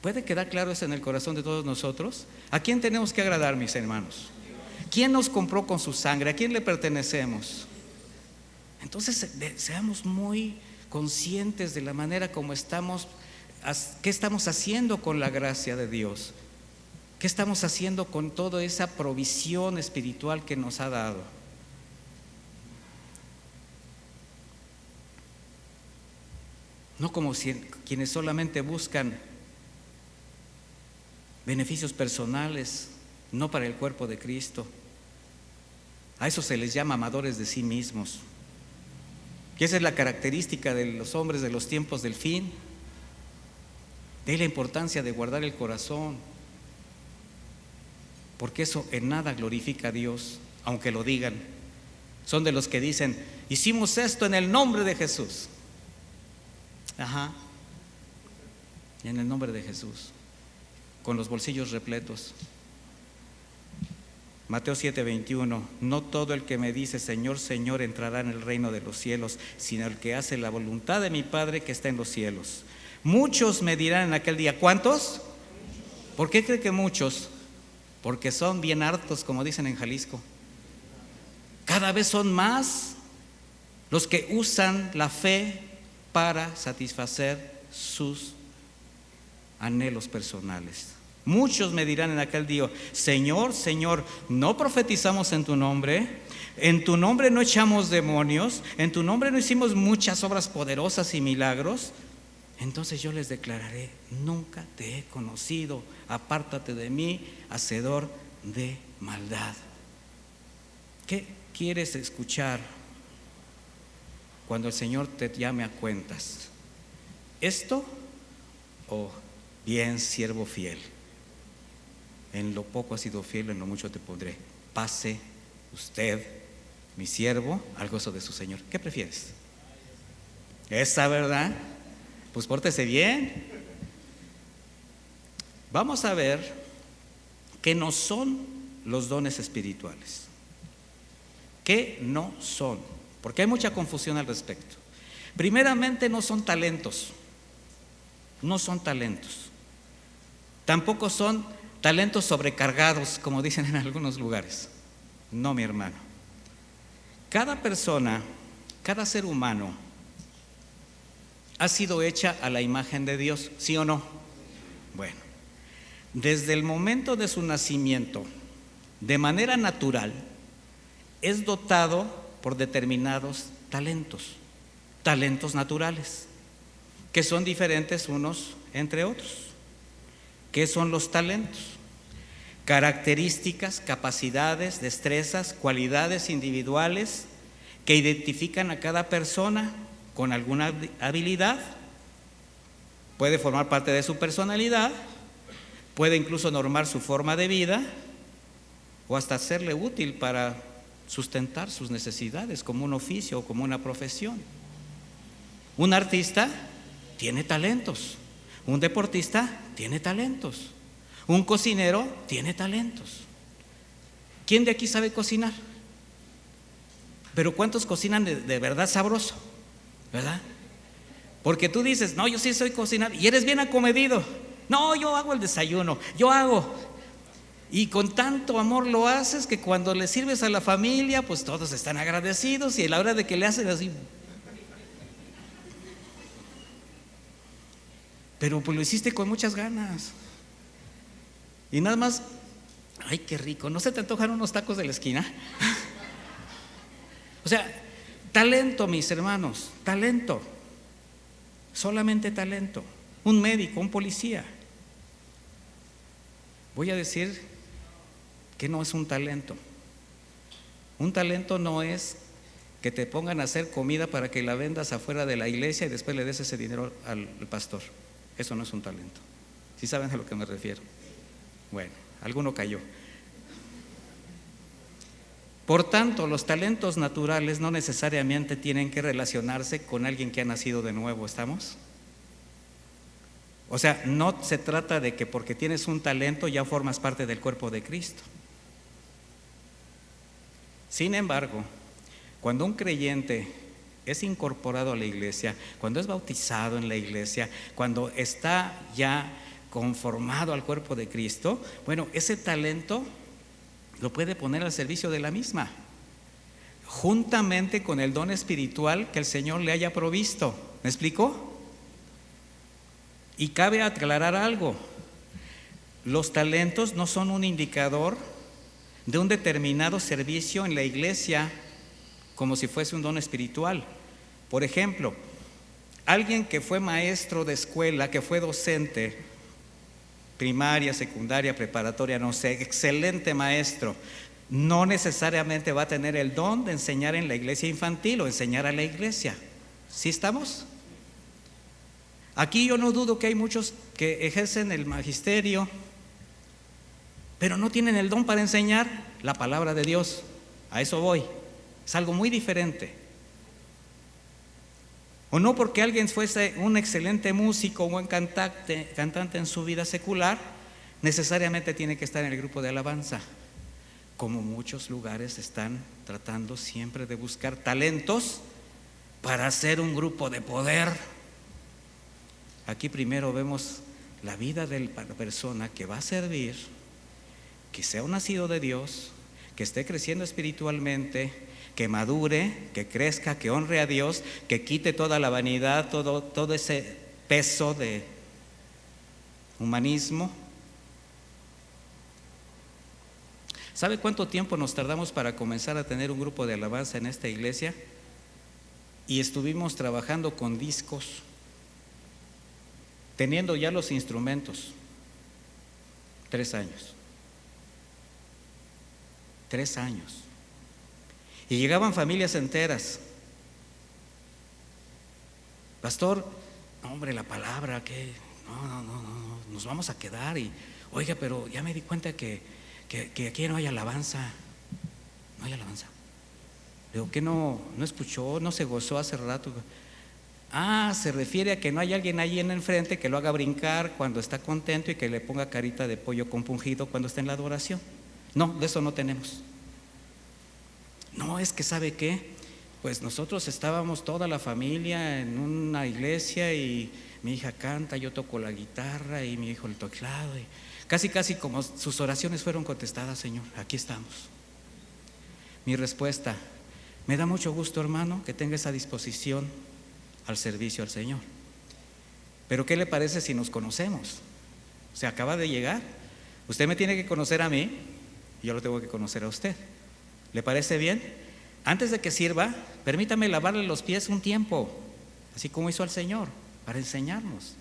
¿Puede quedar claro eso en el corazón de todos nosotros? ¿A quién tenemos que agradar, mis hermanos? ¿Quién nos compró con su sangre? ¿A quién le pertenecemos? Entonces, seamos muy conscientes de la manera como estamos, qué estamos haciendo con la gracia de Dios, qué estamos haciendo con toda esa provisión espiritual que nos ha dado. No como quienes solamente buscan beneficios personales, no para el cuerpo de Cristo. A eso se les llama amadores de sí mismos. Y esa es la característica de los hombres de los tiempos del fin. De ahí la importancia de guardar el corazón, porque eso en nada glorifica a Dios, aunque lo digan. Son de los que dicen: hicimos esto en el nombre de Jesús. Ajá, en el nombre de Jesús, con los bolsillos repletos. Mateo 7:21: no todo el que me dice Señor, Señor entrará en el reino de los cielos, sino el que hace la voluntad de mi Padre que está en los cielos. Muchos me dirán en aquel día. ¿Cuántos? ¿Por qué cree que muchos? Porque son bien hartos, como dicen en Jalisco. Cada vez son más los que usan la fe para satisfacer sus anhelos personales. Muchos me dirán en aquel día: Señor, Señor, ¿no profetizamos en tu nombre? ¿En tu nombre no echamos demonios? ¿En tu nombre no hicimos muchas obras poderosas y milagros? Entonces yo les declararé: nunca te he conocido, apártate de mí, hacedor de maldad. ¿Qué quieres escuchar cuando el Señor te llame a cuentas? ¿Esto o bien siervo fiel? En lo poco has sido fiel, en lo mucho te pondré. Pase usted, mi siervo, al gozo de su Señor. ¿Qué prefieres? Esa, ¿verdad? Pues pórtese bien. Vamos a ver qué no son los dones espirituales. ¿Qué no son? Porque hay mucha confusión al respecto. Primeramente, no son talentos. No son talentos. Tampoco son talentos sobrecargados, como dicen en algunos lugares. No, mi hermano. Cada persona, cada ser humano ha sido hecha a la imagen de Dios, ¿sí o no? Bueno, desde el momento de su nacimiento, de manera natural, es dotado por determinados talentos naturales, que son diferentes unos entre otros. ¿Qué son los talentos? Características, capacidades, destrezas, cualidades individuales que identifican a cada persona con alguna habilidad. Puede formar parte de su personalidad, puede incluso normar su forma de vida o hasta serle útil para sustentar sus necesidades como un oficio o como una profesión. Un artista tiene talentos, un deportista tiene talentos, un cocinero tiene talentos. ¿Quién de aquí sabe cocinar? Pero ¿cuántos cocinan de verdad sabroso? ¿Verdad? Porque tú dices: no, yo sí soy cocinero, y eres bien acomedido. No, yo hago el desayuno, yo hago. Y con tanto amor lo haces que cuando le sirves a la familia, pues todos están agradecidos, y a la hora de que le haces así. Pero pues lo hiciste con muchas ganas. Y nada más, ay, qué rico, ¿no se te antojan unos tacos de la esquina? O sea, talento, mis hermanos, talento. Solamente talento. Un médico, un policía. Voy a decir que no es un talento. Un talento no es que te pongan a hacer comida para que la vendas afuera de la iglesia y después le des ese dinero al pastor. Eso no es un talento. ¿Sí saben a lo que me refiero? Bueno, alguno cayó. Por tanto, los talentos naturales no necesariamente tienen que relacionarse con alguien que ha nacido de nuevo, ¿estamos? O sea, no se trata de que porque tienes un talento ya formas parte del cuerpo de Cristo. Sin embargo, Cuando un creyente es incorporado a la iglesia, cuando es bautizado en la iglesia, cuando está ya conformado al cuerpo de Cristo, bueno, ese talento lo puede poner al servicio de la misma, juntamente con el don espiritual que el Señor le haya provisto. ¿Me explico? Y cabe aclarar algo: los talentos no son un indicador de un determinado servicio en la iglesia, como si fuese un don espiritual. Por ejemplo, alguien que fue maestro de escuela, que fue docente, primaria, secundaria, preparatoria, no sé, excelente maestro, no necesariamente va a tener el don de enseñar en la iglesia infantil o enseñar a la iglesia. ¿Sí estamos? Aquí yo no dudo que hay muchos que ejercen el magisterio, pero no tienen el don para enseñar la palabra de Dios. A eso voy. Es algo muy diferente. O no porque alguien fuese un excelente músico o buen cantante en su vida secular, necesariamente tiene que estar en el grupo de alabanza. Como muchos lugares están tratando siempre de buscar talentos para hacer un grupo de poder. Aquí primero vemos la vida de la persona que va a servir, que sea un nacido de Dios, que esté creciendo espiritualmente, que madure, que crezca, que honre a Dios, que quite toda la vanidad, todo ese peso de humanismo. ¿Sabe cuánto tiempo nos tardamos para comenzar a tener un grupo de alabanza en esta iglesia? Y estuvimos trabajando con discos, teniendo ya los instrumentos. 3 años. 3 años. Y llegaban familias enteras. Pastor, hombre, la palabra, que no, nos vamos a quedar. Y oiga, pero ya me di cuenta que aquí no hay alabanza. No hay alabanza. Digo, ¿qué no escuchó? ¿No se gozó hace rato? Se refiere a que no hay alguien ahí en enfrente que lo haga brincar cuando está contento y que le ponga carita de pollo compungido cuando está en la adoración. No, de eso no tenemos. No, es que ¿sabe qué? Pues nosotros estábamos toda la familia en una iglesia y mi hija canta, yo toco la guitarra y mi hijo el teclado, y casi como sus oraciones fueron contestadas. Señor, aquí estamos. Mi respuesta: me da mucho gusto, hermano, que tenga esa disposición al servicio al Señor, pero ¿qué le parece si nos conocemos? Se acaba de llegar, usted me tiene que conocer a mí y yo lo tengo que conocer a usted. ¿Le parece bien? Antes de que sirva, permítame lavarle los pies un tiempo, así como hizo al Señor, para enseñarnos.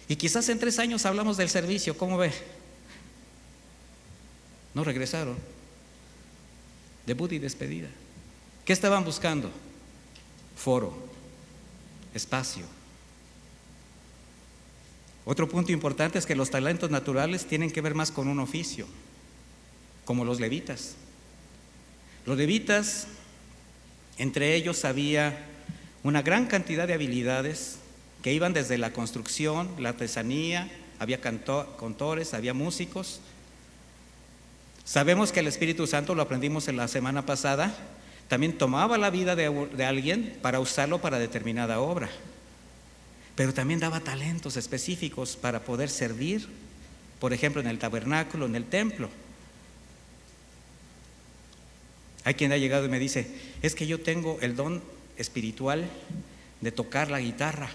Y quizás en 3 años hablamos del servicio. ¿Cómo ve? No regresaron. Debut y despedida. ¿Qué estaban buscando? Foro, espacio. Otro punto importante es que los talentos naturales tienen que ver más con un oficio, como los levitas. Los levitas, entre ellos había una gran cantidad de habilidades que iban desde la construcción, la artesanía, había cantores, había músicos. Sabemos que el Espíritu Santo, lo aprendimos en la semana pasada, también tomaba la vida de alguien para usarlo para determinada obra, pero también daba talentos específicos para poder servir, por ejemplo, en el tabernáculo, en el templo. Hay quien ha llegado y me dice: es que yo tengo el don espiritual de tocar la guitarra.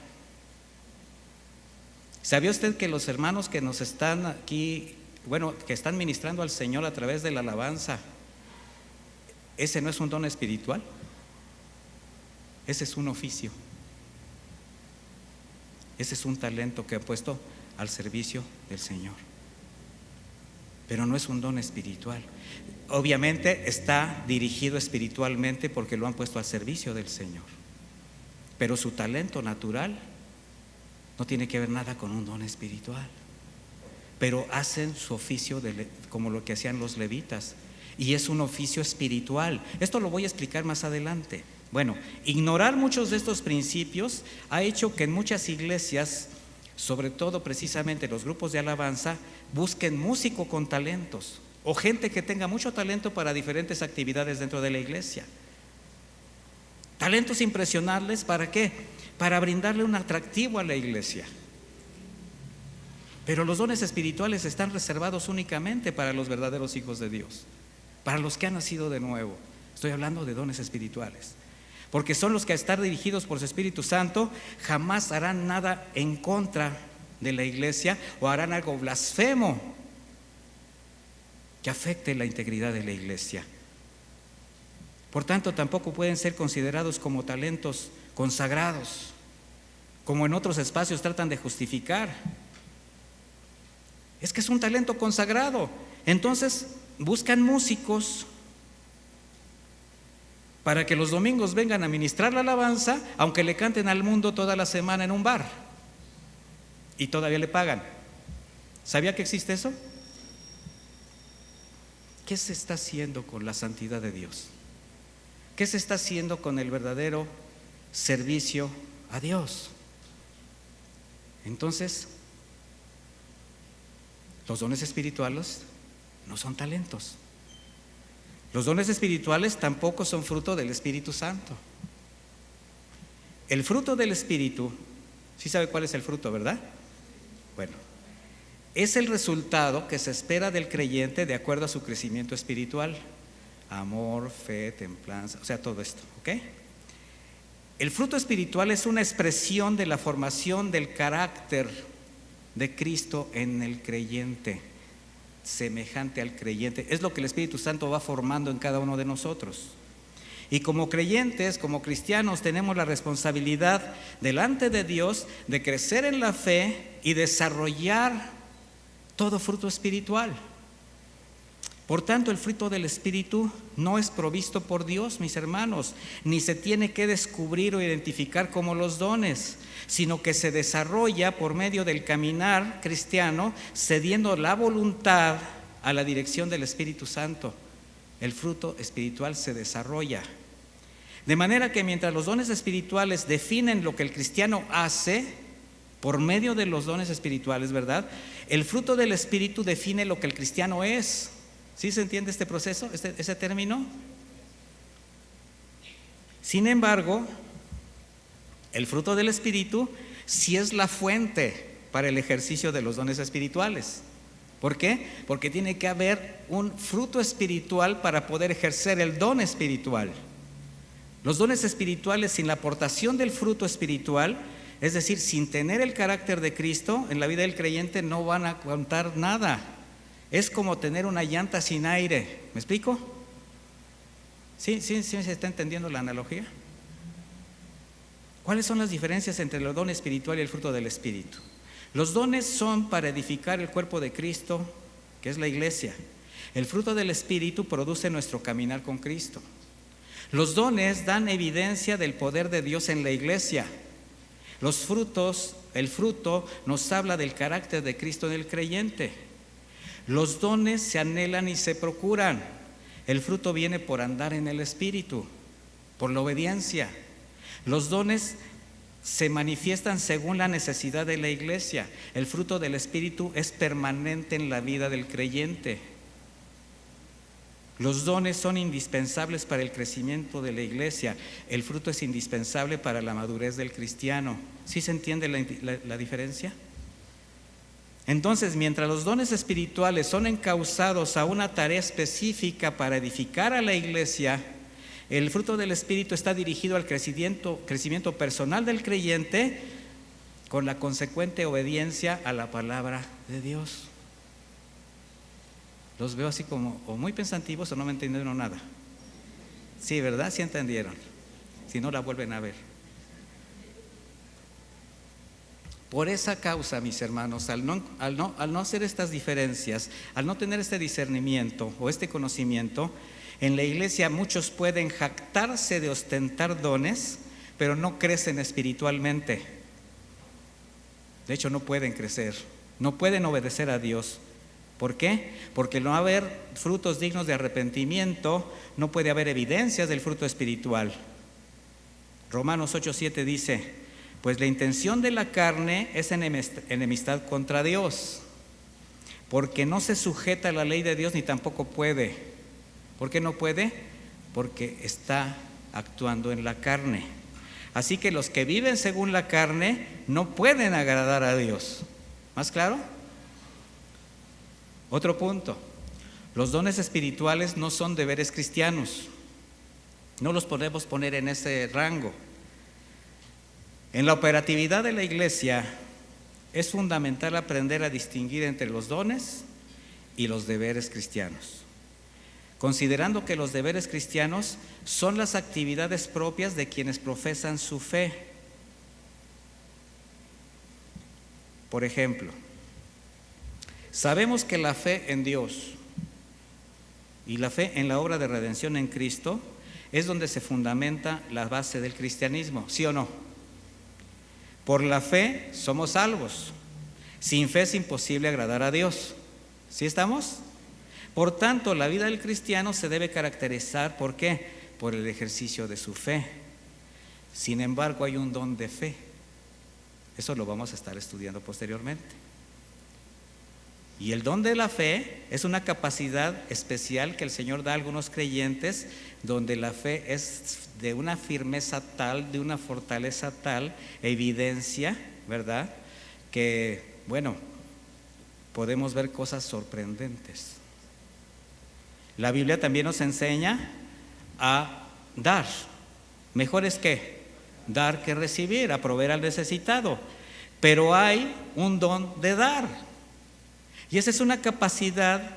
¿Sabía usted que los hermanos que nos están aquí, que están ministrando al Señor a través de la alabanza, ese no es un don espiritual? Ese es un oficio. Ese es un talento que ha puesto al servicio del Señor, pero no es un don espiritual. Obviamente está dirigido espiritualmente porque lo han puesto al servicio del Señor, pero su talento natural no tiene que ver nada con un don espiritual. Pero hacen su oficio como lo que hacían los levitas, y es un oficio espiritual. Esto lo voy a explicar más adelante. Bueno, ignorar muchos de estos principios ha hecho que en muchas iglesias, sobre todo precisamente los grupos de alabanza, busquen músico con talentos o gente que tenga mucho talento para diferentes actividades dentro de la iglesia. Talentos impresionables, ¿para qué? Para brindarle un atractivo a la iglesia. Pero los dones espirituales están reservados únicamente para los verdaderos hijos de Dios, para los que han nacido de nuevo. Estoy hablando de dones espirituales, porque son los que, al estar dirigidos por su Espíritu Santo, jamás harán nada en contra de la iglesia o harán algo blasfemo que afecte la integridad de la iglesia. Por tanto, tampoco pueden ser considerados como talentos consagrados, como en otros espacios tratan de justificar. Es que es un talento consagrado. Entonces buscan músicos para que los domingos vengan a ministrar la alabanza, aunque le canten al mundo toda la semana en un bar, y todavía le pagan. ¿Sabía que existe eso? ¿Qué se está haciendo con la santidad de Dios? ¿Qué se está haciendo con el verdadero servicio a Dios? Entonces, los dones espirituales no son talentos. Los dones espirituales tampoco son fruto del Espíritu Santo. El fruto del Espíritu, ¿sí sabe cuál es el fruto, verdad? Bueno, es el resultado que se espera del creyente de acuerdo a su crecimiento espiritual. Amor, fe, templanza, o sea, todo esto, ¿ok? El fruto espiritual es una expresión de la formación del carácter de Cristo en el creyente, semejante al creyente. Es lo que el Espíritu Santo va formando en cada uno de nosotros. Y como creyentes, como cristianos, tenemos la responsabilidad delante de Dios de crecer en la fe y desarrollar todo fruto espiritual. Por tanto, el fruto del Espíritu no es provisto por Dios, mis hermanos, ni se tiene que descubrir o identificar como los dones, sino que se desarrolla por medio del caminar cristiano, cediendo la voluntad a la dirección del Espíritu Santo. El fruto espiritual se desarrolla. De manera que mientras los dones espirituales definen lo que el cristiano hace, por medio de los dones espirituales, ¿verdad? El fruto del Espíritu define lo que el cristiano es. ¿Sí se entiende este proceso, ese término? Sin embargo, el fruto del Espíritu sí es la fuente para el ejercicio de los dones espirituales. ¿Por qué? Porque tiene que haber un fruto espiritual para poder ejercer el don espiritual. Los dones espirituales sin la aportación del fruto espiritual, es decir, sin tener el carácter de Cristo en la vida del creyente, no van a contar nada. Es como tener una llanta sin aire. ¿Me explico? ¿Sí se está entendiendo la analogía? ¿Cuáles son las diferencias entre el don espiritual y el fruto del Espíritu? Los dones son para edificar el cuerpo de Cristo, que es la iglesia. El fruto del Espíritu produce nuestro caminar con Cristo. Los dones dan evidencia del poder de Dios en la iglesia. El fruto nos habla del carácter de Cristo en el creyente. Los dones se anhelan y se procuran. El fruto viene por andar en el Espíritu, por la obediencia. Los dones se manifiestan según la necesidad de la iglesia. El fruto del Espíritu es permanente en la vida del creyente. Los dones son indispensables para el crecimiento de la iglesia. El fruto es indispensable para la madurez del cristiano. ¿Sí se entiende la diferencia? Entonces, mientras los dones espirituales son encausados a una tarea específica para edificar a la iglesia, el fruto del Espíritu está dirigido al crecimiento personal del creyente con la consecuente obediencia a la palabra de Dios. Los veo así como o muy pensativos o no me entendieron nada. Sí, ¿verdad? Sí entendieron. Si no, la vuelven a ver. Por esa causa, mis hermanos, al no hacer estas diferencias, al no tener este discernimiento o este conocimiento, en la iglesia muchos pueden jactarse de ostentar dones, pero no crecen espiritualmente. De hecho, no pueden crecer, no pueden obedecer a Dios. ¿Por qué? Porque al no haber frutos dignos de arrepentimiento, no puede haber evidencias del fruto espiritual. Romanos 8:7 dice: pues la intención de la carne es enemistad contra Dios, porque no se sujeta a la ley de Dios ni tampoco puede. ¿Por qué no puede? Porque está actuando en la carne. Así que los que viven según la carne no pueden agradar a Dios. ¿Más claro? Otro punto. Los dones espirituales no son deberes cristianos. No los podemos poner en ese rango. En la operatividad de la iglesia es fundamental aprender a distinguir entre los dones y los deberes cristianos, considerando que los deberes cristianos son las actividades propias de quienes profesan su fe. Por ejemplo, sabemos que la fe en Dios y la fe en la obra de redención en Cristo es donde se fundamenta la base del cristianismo, ¿sí o no? Por la fe somos salvos. Sin fe es imposible agradar a Dios. ¿Sí estamos? Por tanto, la vida del cristiano se debe caracterizar, ¿por qué? Por el ejercicio de su fe. Sin embargo, hay un don de fe. Eso lo vamos a estar estudiando posteriormente. Y el don de la fe es una capacidad especial que el Señor da a algunos creyentes, donde la fe es de una firmeza tal, de una fortaleza tal, evidencia, ¿verdad? Que, bueno, podemos ver cosas sorprendentes. La Biblia también nos enseña a dar. Mejor es que dar que recibir, a proveer al necesitado. Pero hay un don de dar. Y esa es una capacidad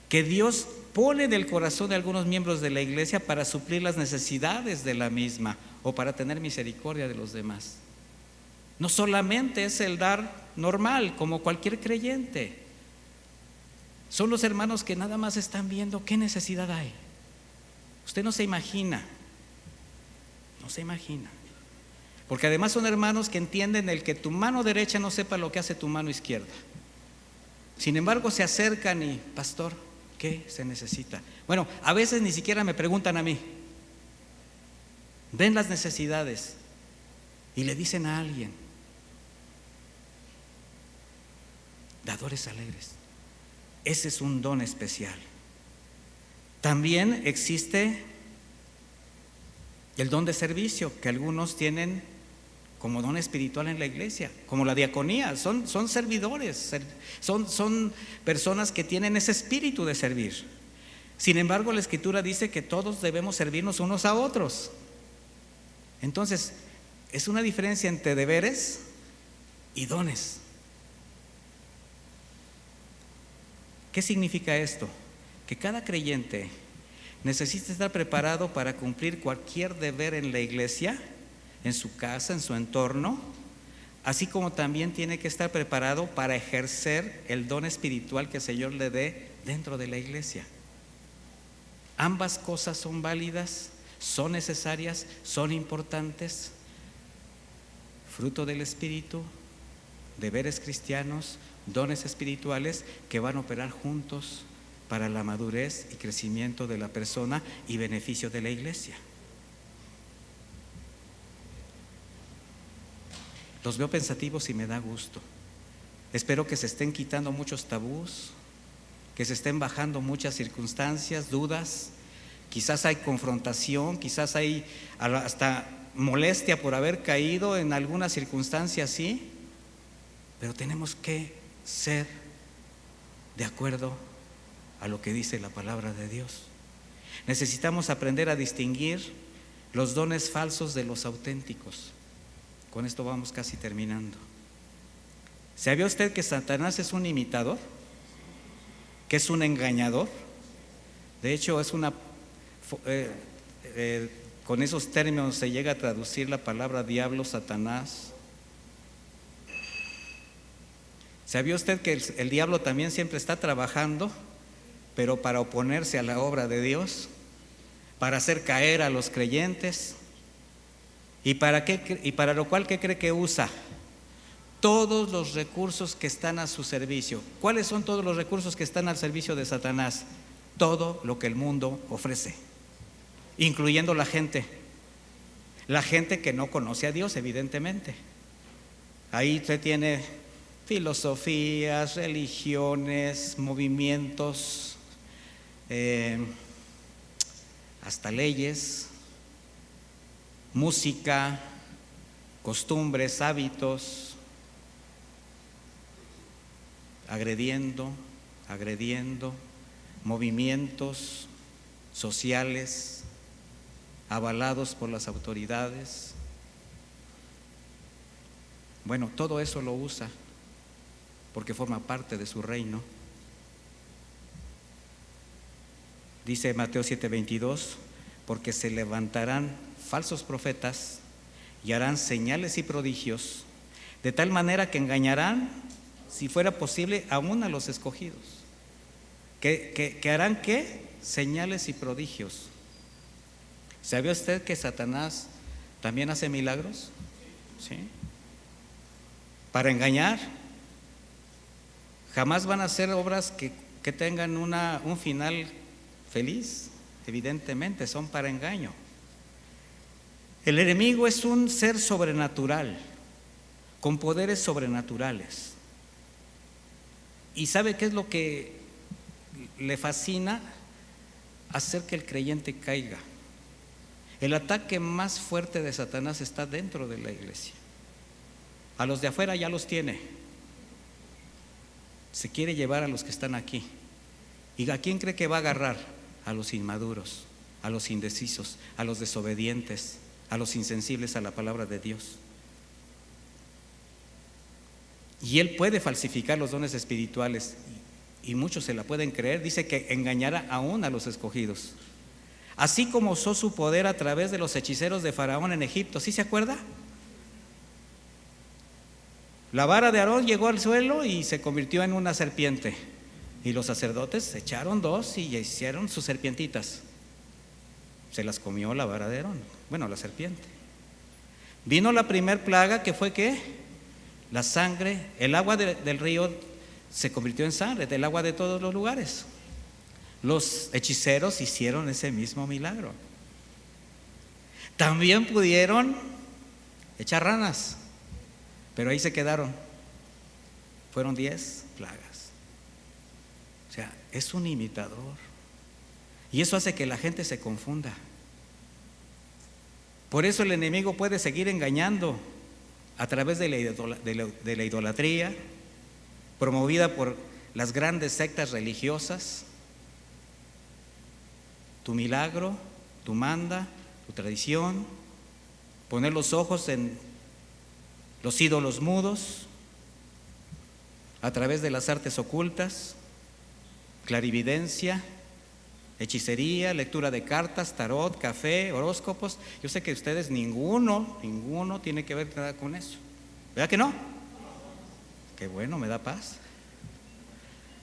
que Dios pone en el corazón de algunos miembros de la iglesia para suplir las necesidades de la misma o para tener misericordia de los demás. No solamente es el dar normal, como cualquier creyente. Son los hermanos que nada más están viendo qué necesidad hay. Usted no se imagina. Porque además son hermanos que entienden el que tu mano derecha no sepa lo que hace tu mano izquierda. Sin embargo, se acercan y, pastor, ¿qué se necesita? Bueno, a veces ni siquiera me preguntan a mí. Ven las necesidades y le dicen a alguien. Dadores alegres. Ese es un don especial. También existe el don de servicio, que algunos tienen como don espiritual en la iglesia, como la diaconía. Son servidores, son personas que tienen ese espíritu de servir. Sin embargo, la Escritura dice que todos debemos servirnos unos a otros. Entonces, es una diferencia entre deberes y dones. ¿Qué significa esto? Que cada creyente necesita estar preparado para cumplir cualquier deber en la iglesia, en su casa, en su entorno, así como también tiene que estar preparado para ejercer el don espiritual que el Señor le dé dentro de la iglesia. Ambas cosas son válidas, son necesarias, son importantes. Fruto del Espíritu, deberes cristianos, dones espirituales que van a operar juntos para la madurez y crecimiento de la persona y beneficio de la iglesia. Los veo pensativos y me da gusto. Espero que se estén quitando muchos tabús, que se estén bajando muchas circunstancias, dudas. Quizás hay confrontación, quizás hay hasta molestia por haber caído en alguna circunstancia así, pero tenemos que ser de acuerdo a lo que dice la palabra de Dios. Necesitamos aprender a distinguir los dones falsos de los auténticos. Con esto vamos casi terminando. ¿Sabía usted que Satanás es un imitador? ¿Que es un engañador? De hecho, es con esos términos se llega a traducir la palabra diablo, Satanás. ¿Sabía usted que el diablo también siempre está trabajando, pero para oponerse a la obra de Dios, para hacer caer a los creyentes? ¿Y para lo cual qué cree que usa? Todos los recursos que están a su servicio. ¿Cuáles son todos los recursos que están al servicio de Satanás? Todo lo que el mundo ofrece, incluyendo la gente que no conoce a Dios, evidentemente. Ahí usted tiene filosofías, religiones, movimientos, hasta leyes, música, costumbres, hábitos, agrediendo, movimientos sociales avalados por las autoridades. Bueno, todo eso lo usa porque forma parte de su reino. Dice Mateo 7:22, porque se levantarán falsos profetas y harán señales y prodigios, de tal manera que engañarán, si fuera posible, aún a los escogidos. ¿Que harán qué? Señales y prodigios. ¿Sabía usted que Satanás también hace milagros? ¿Sí? Para engañar. Jamás van a hacer obras que tengan un final feliz. Evidentemente son para engaño. El enemigo es un ser sobrenatural, con poderes sobrenaturales. ¿Y sabe qué es lo que le fascina? Hacer que el creyente caiga. El ataque más fuerte de Satanás está dentro de la iglesia. A los de afuera ya los tiene. Se quiere llevar a los que están aquí. ¿Y a quién cree que va a agarrar? A los inmaduros, a los indecisos, a los desobedientes, a los insensibles a la palabra de Dios. Y él puede falsificar los dones espirituales y muchos se la pueden creer. Dice que engañará aún a los escogidos. Así como usó su poder a través de los hechiceros de Faraón en Egipto. ¿Sí se acuerda? La vara de Aarón llegó al suelo y se convirtió en una serpiente. Y los sacerdotes echaron dos y hicieron sus serpientitas. Se las comió la vara de Aarón. Bueno, la serpiente. Vino la primer plaga, que fue ¿qué? La sangre. El agua del río se convirtió en sangre, del agua de todos los lugares. Los hechiceros hicieron ese mismo milagro. También pudieron echar ranas, pero ahí se quedaron. Fueron 10 plagas. O sea, es un imitador. Y eso hace que la gente se confunda. Por eso el enemigo puede seguir engañando a través de la idolatría, promovida por las grandes sectas religiosas. Tu milagro, tu manda, tu tradición, poner los ojos en los ídolos mudos, a través de las artes ocultas, clarividencia, hechicería, lectura de cartas, tarot, café, horóscopos. Yo sé que ustedes ninguno tiene que ver nada con eso. ¿Verdad que no? Qué bueno, me da paz.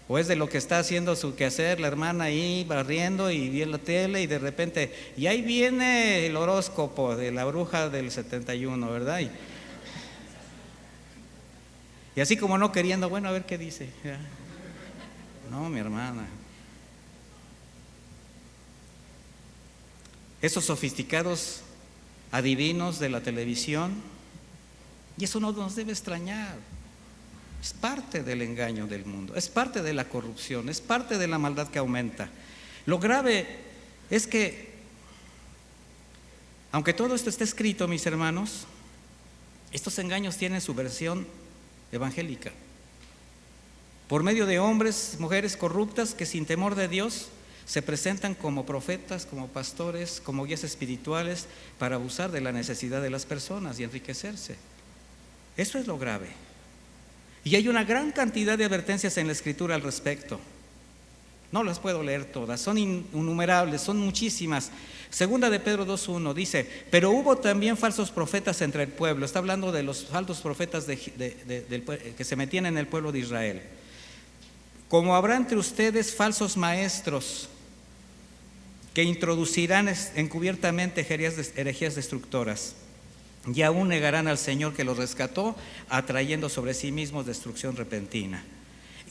O es de lo que está haciendo su quehacer la hermana ahí barriendo y viendo la tele y de repente, y ahí viene el horóscopo de la bruja del 71, ¿verdad? Y así como no queriendo, bueno, a ver qué dice. No, mi hermana. Esos sofisticados adivinos de la televisión, y eso no nos debe extrañar. Es parte del engaño del mundo, es parte de la corrupción, es parte de la maldad que aumenta. Lo grave es que, aunque todo esto esté escrito, mis hermanos, estos engaños tienen su versión evangélica. Por medio de hombres, mujeres corruptas que sin temor de Dios se presentan como profetas, como pastores, como guías espirituales para abusar de la necesidad de las personas y enriquecerse. Eso es lo grave. Y hay una gran cantidad de advertencias en la Escritura al respecto. No las puedo leer todas, son innumerables, son muchísimas. Segunda de Pedro 2:1 dice: pero hubo también falsos profetas entre el pueblo. Está hablando de los falsos profetas que se metían en el pueblo de Israel. Como habrá entre ustedes falsos maestros que introducirán encubiertamente herejías destructoras, y aún negarán al Señor que los rescató, atrayendo sobre sí mismos destrucción repentina.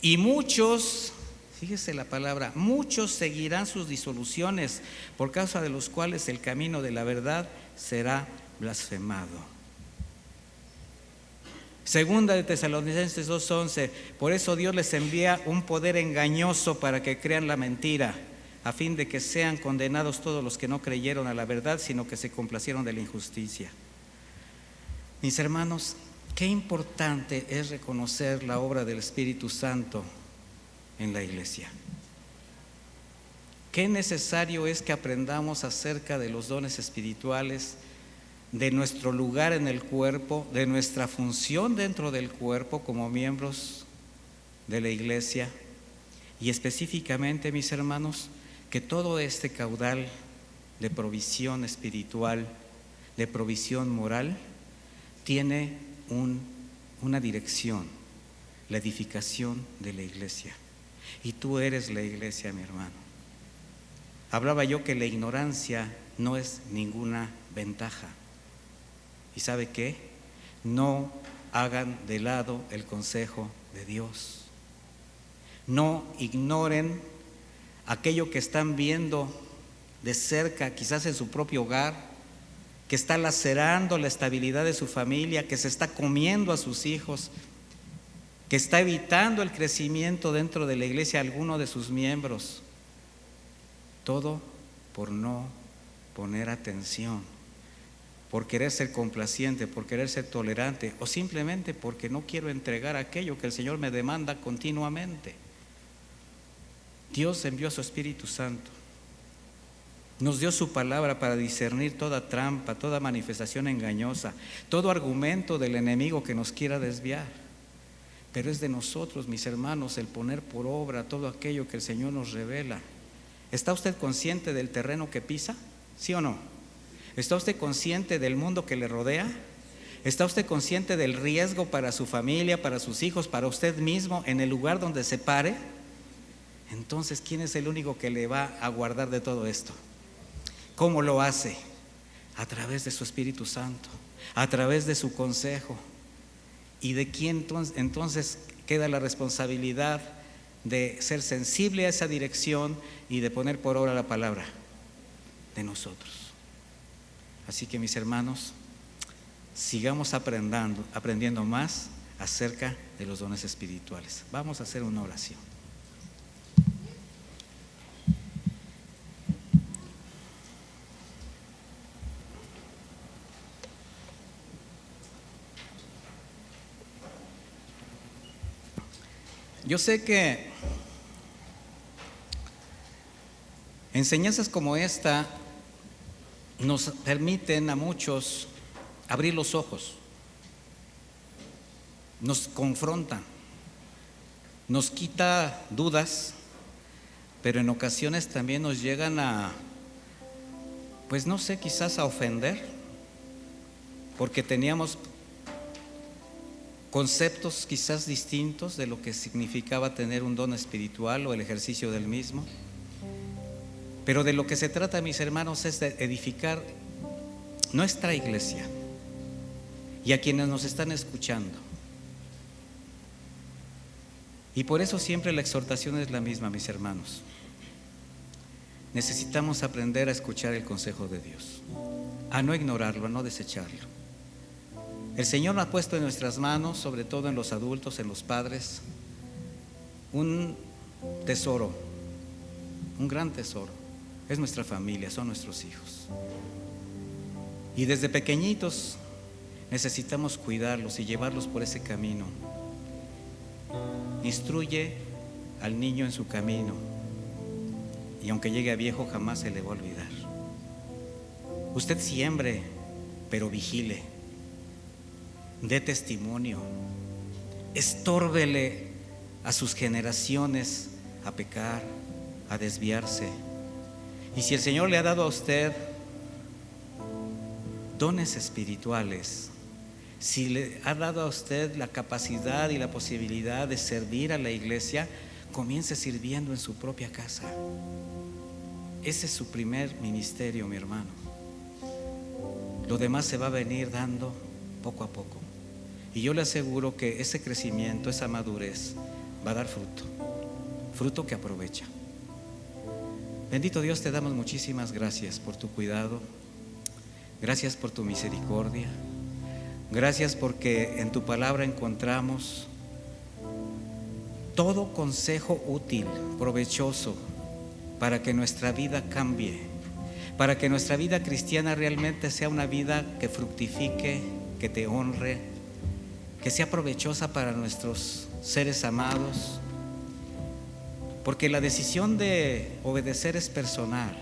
Y muchos, fíjese la palabra, muchos seguirán sus disoluciones, por causa de los cuales el camino de la verdad será blasfemado. Segunda de Tesalonicenses 2:11, por eso Dios les envía un poder engañoso para que crean la mentira, a fin de que sean condenados todos los que no creyeron a la verdad, sino que se complacieron de la injusticia. Mis hermanos, qué importante es reconocer la obra del Espíritu Santo en la iglesia. Qué necesario es que aprendamos acerca de los dones espirituales, de nuestro lugar en el cuerpo, de nuestra función dentro del cuerpo como miembros de la iglesia, y específicamente, mis hermanos, que todo este caudal de provisión espiritual, de provisión moral, tiene una dirección: la edificación de la iglesia. Y tú eres la iglesia, mi hermano. Hablaba yo que la ignorancia no es ninguna ventaja. ¿Y sabe qué? No hagan de lado el consejo de Dios. No ignoren aquello que están viendo de cerca, quizás en su propio hogar, que está lacerando la estabilidad de su familia, que se está comiendo a sus hijos, que está evitando el crecimiento dentro de la iglesia a alguno de sus miembros. Todo por no poner atención, por querer ser complaciente, por querer ser tolerante, o simplemente porque no quiero entregar aquello que el Señor me demanda continuamente. Dios envió a su Espíritu Santo, nos dio su palabra para discernir toda trampa, toda manifestación engañosa, todo argumento del enemigo que nos quiera desviar. Pero es de nosotros, mis hermanos, el poner por obra todo aquello que el Señor nos revela. ¿Está usted consciente del terreno que pisa? ¿Sí o no? ¿Está usted consciente del mundo que le rodea? ¿Está usted consciente del riesgo para su familia, para sus hijos, para usted mismo, en el lugar donde se pare? Entonces, ¿quién es el único que le va a guardar de todo esto? ¿Cómo lo hace? A través de su Espíritu Santo, a través de su consejo. ¿Y de quién entonces queda la responsabilidad de ser sensible a esa dirección y de poner por obra la palabra? De nosotros. Así que, mis hermanos, sigamos aprendiendo más acerca de los dones espirituales. Vamos a hacer una oración. Yo sé que enseñanzas como esta nos permiten a muchos abrir los ojos, nos confrontan, nos quita dudas, pero en ocasiones también nos llegan a, pues no sé, quizás a ofender, porque teníamos conceptos quizás distintos de lo que significaba tener un don espiritual o el ejercicio del mismo. Pero de lo que se trata, mis hermanos, es de edificar nuestra iglesia y a quienes nos están escuchando. Y por eso siempre la exhortación es la misma, mis hermanos. Necesitamos aprender a escuchar el consejo de Dios, a no ignorarlo, a no desecharlo. El Señor ha puesto en nuestras manos, sobre todo en los adultos, en los padres, un tesoro, un gran tesoro. Es nuestra familia, son nuestros hijos. Y desde pequeñitos necesitamos cuidarlos y llevarlos por ese camino. Instruye al niño en su camino, y aunque llegue a viejo jamás se le va a olvidar. Usted siembre, pero vigile. Dé testimonio, estórbele a sus generaciones a pecar, a desviarse. Y si el Señor le ha dado a usted dones espirituales, si le ha dado a usted la capacidad y la posibilidad de servir a la iglesia, comience sirviendo en su propia casa. Ese es su primer ministerio, mi hermano. Lo demás se va a venir dando poco a poco. Y yo le aseguro que ese crecimiento, esa madurez va a dar fruto que aprovecha. Bendito Dios, te damos muchísimas gracias por tu cuidado, gracias por tu misericordia, gracias porque en tu palabra encontramos todo consejo útil, provechoso para que nuestra vida cambie, para que nuestra vida cristiana realmente sea una vida que fructifique, que te honre, que sea provechosa para nuestros seres amados, porque la decisión de obedecer es personal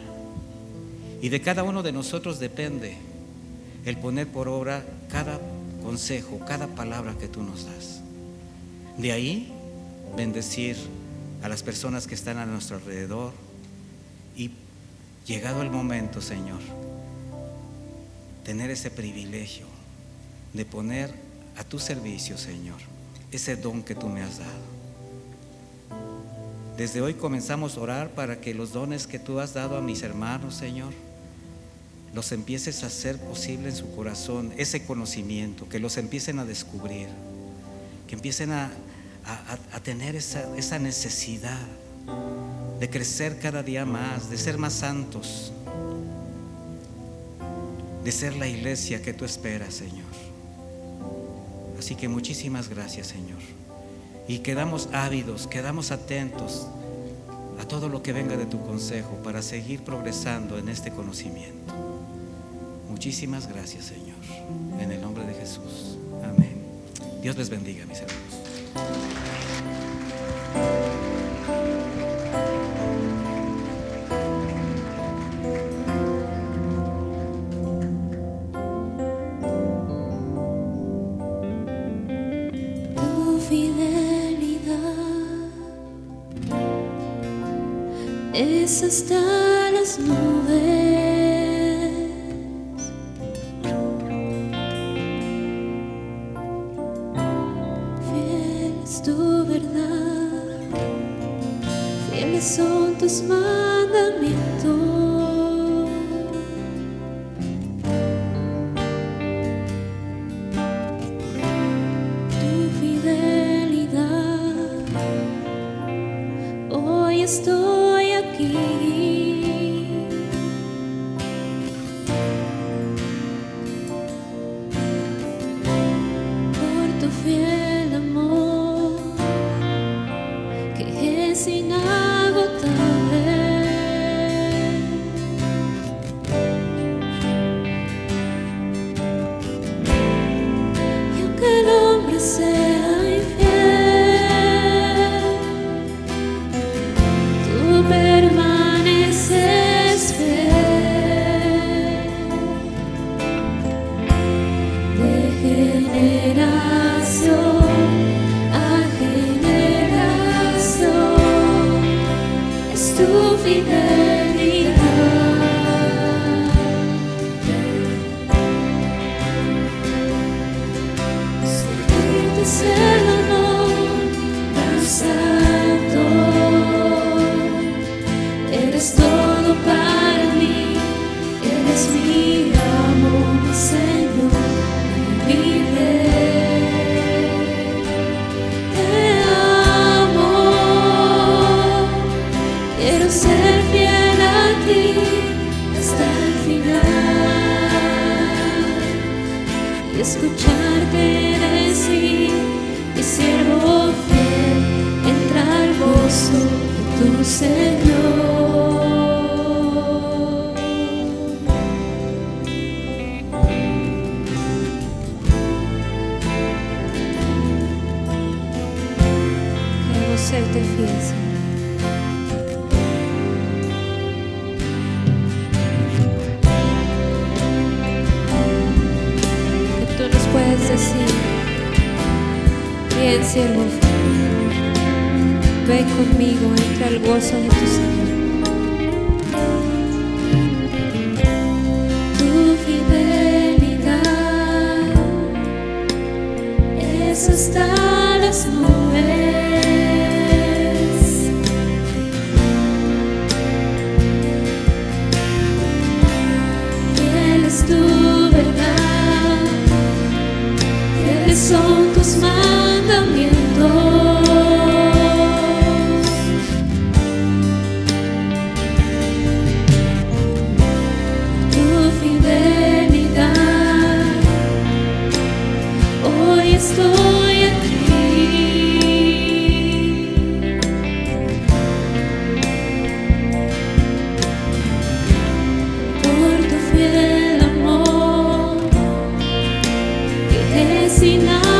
y de cada uno de nosotros depende el poner por obra cada consejo, cada palabra que tú nos das. De ahí bendecir a las personas que están a nuestro alrededor y, llegado el momento, Señor, tener ese privilegio de poner a tu servicio, Señor, ese don que tú me has dado. Desde hoy comenzamos a orar para que los dones que tú has dado a mis hermanos, Señor, los empieces a hacer posible en su corazón, ese conocimiento, que los empiecen a descubrir, que empiecen a tener esa necesidad de crecer cada día más, de ser más santos, de ser la iglesia que tú esperas, Señor. Así que muchísimas gracias, Señor, y quedamos ávidos, quedamos atentos a todo lo que venga de tu consejo para seguir progresando en este conocimiento. Muchísimas gracias, Señor, en el nombre de Jesús. Amén. Dios les bendiga, mis hermanos. Tu fidelidad es hasta las nubes. Tu verdad, fieles son tus mandamientos. Tu fidelidad, hoy estoy aquí. Por tu fiel amor, es inagotable. Y aunque el hombre sea infiel, tú permaneces fiel. De generación a generación es tu fidelidad. Servirte es el honor tan santo. Eres todo para mí, eres mi amor, mi Señor, mi Rey. Te amo, quiero ser fiel a ti hasta el final y escucharte decir: mi siervo fiel, entra al gozo de tu Señor. Queremos serte fiel, Señor. Puedes decir: bien, siervo fiel, ven conmigo, entra al gozo de tu Señor. Tu fidelidad es hasta las nubes. Fiel es tu verdad, son tus mandamientos. sin nada.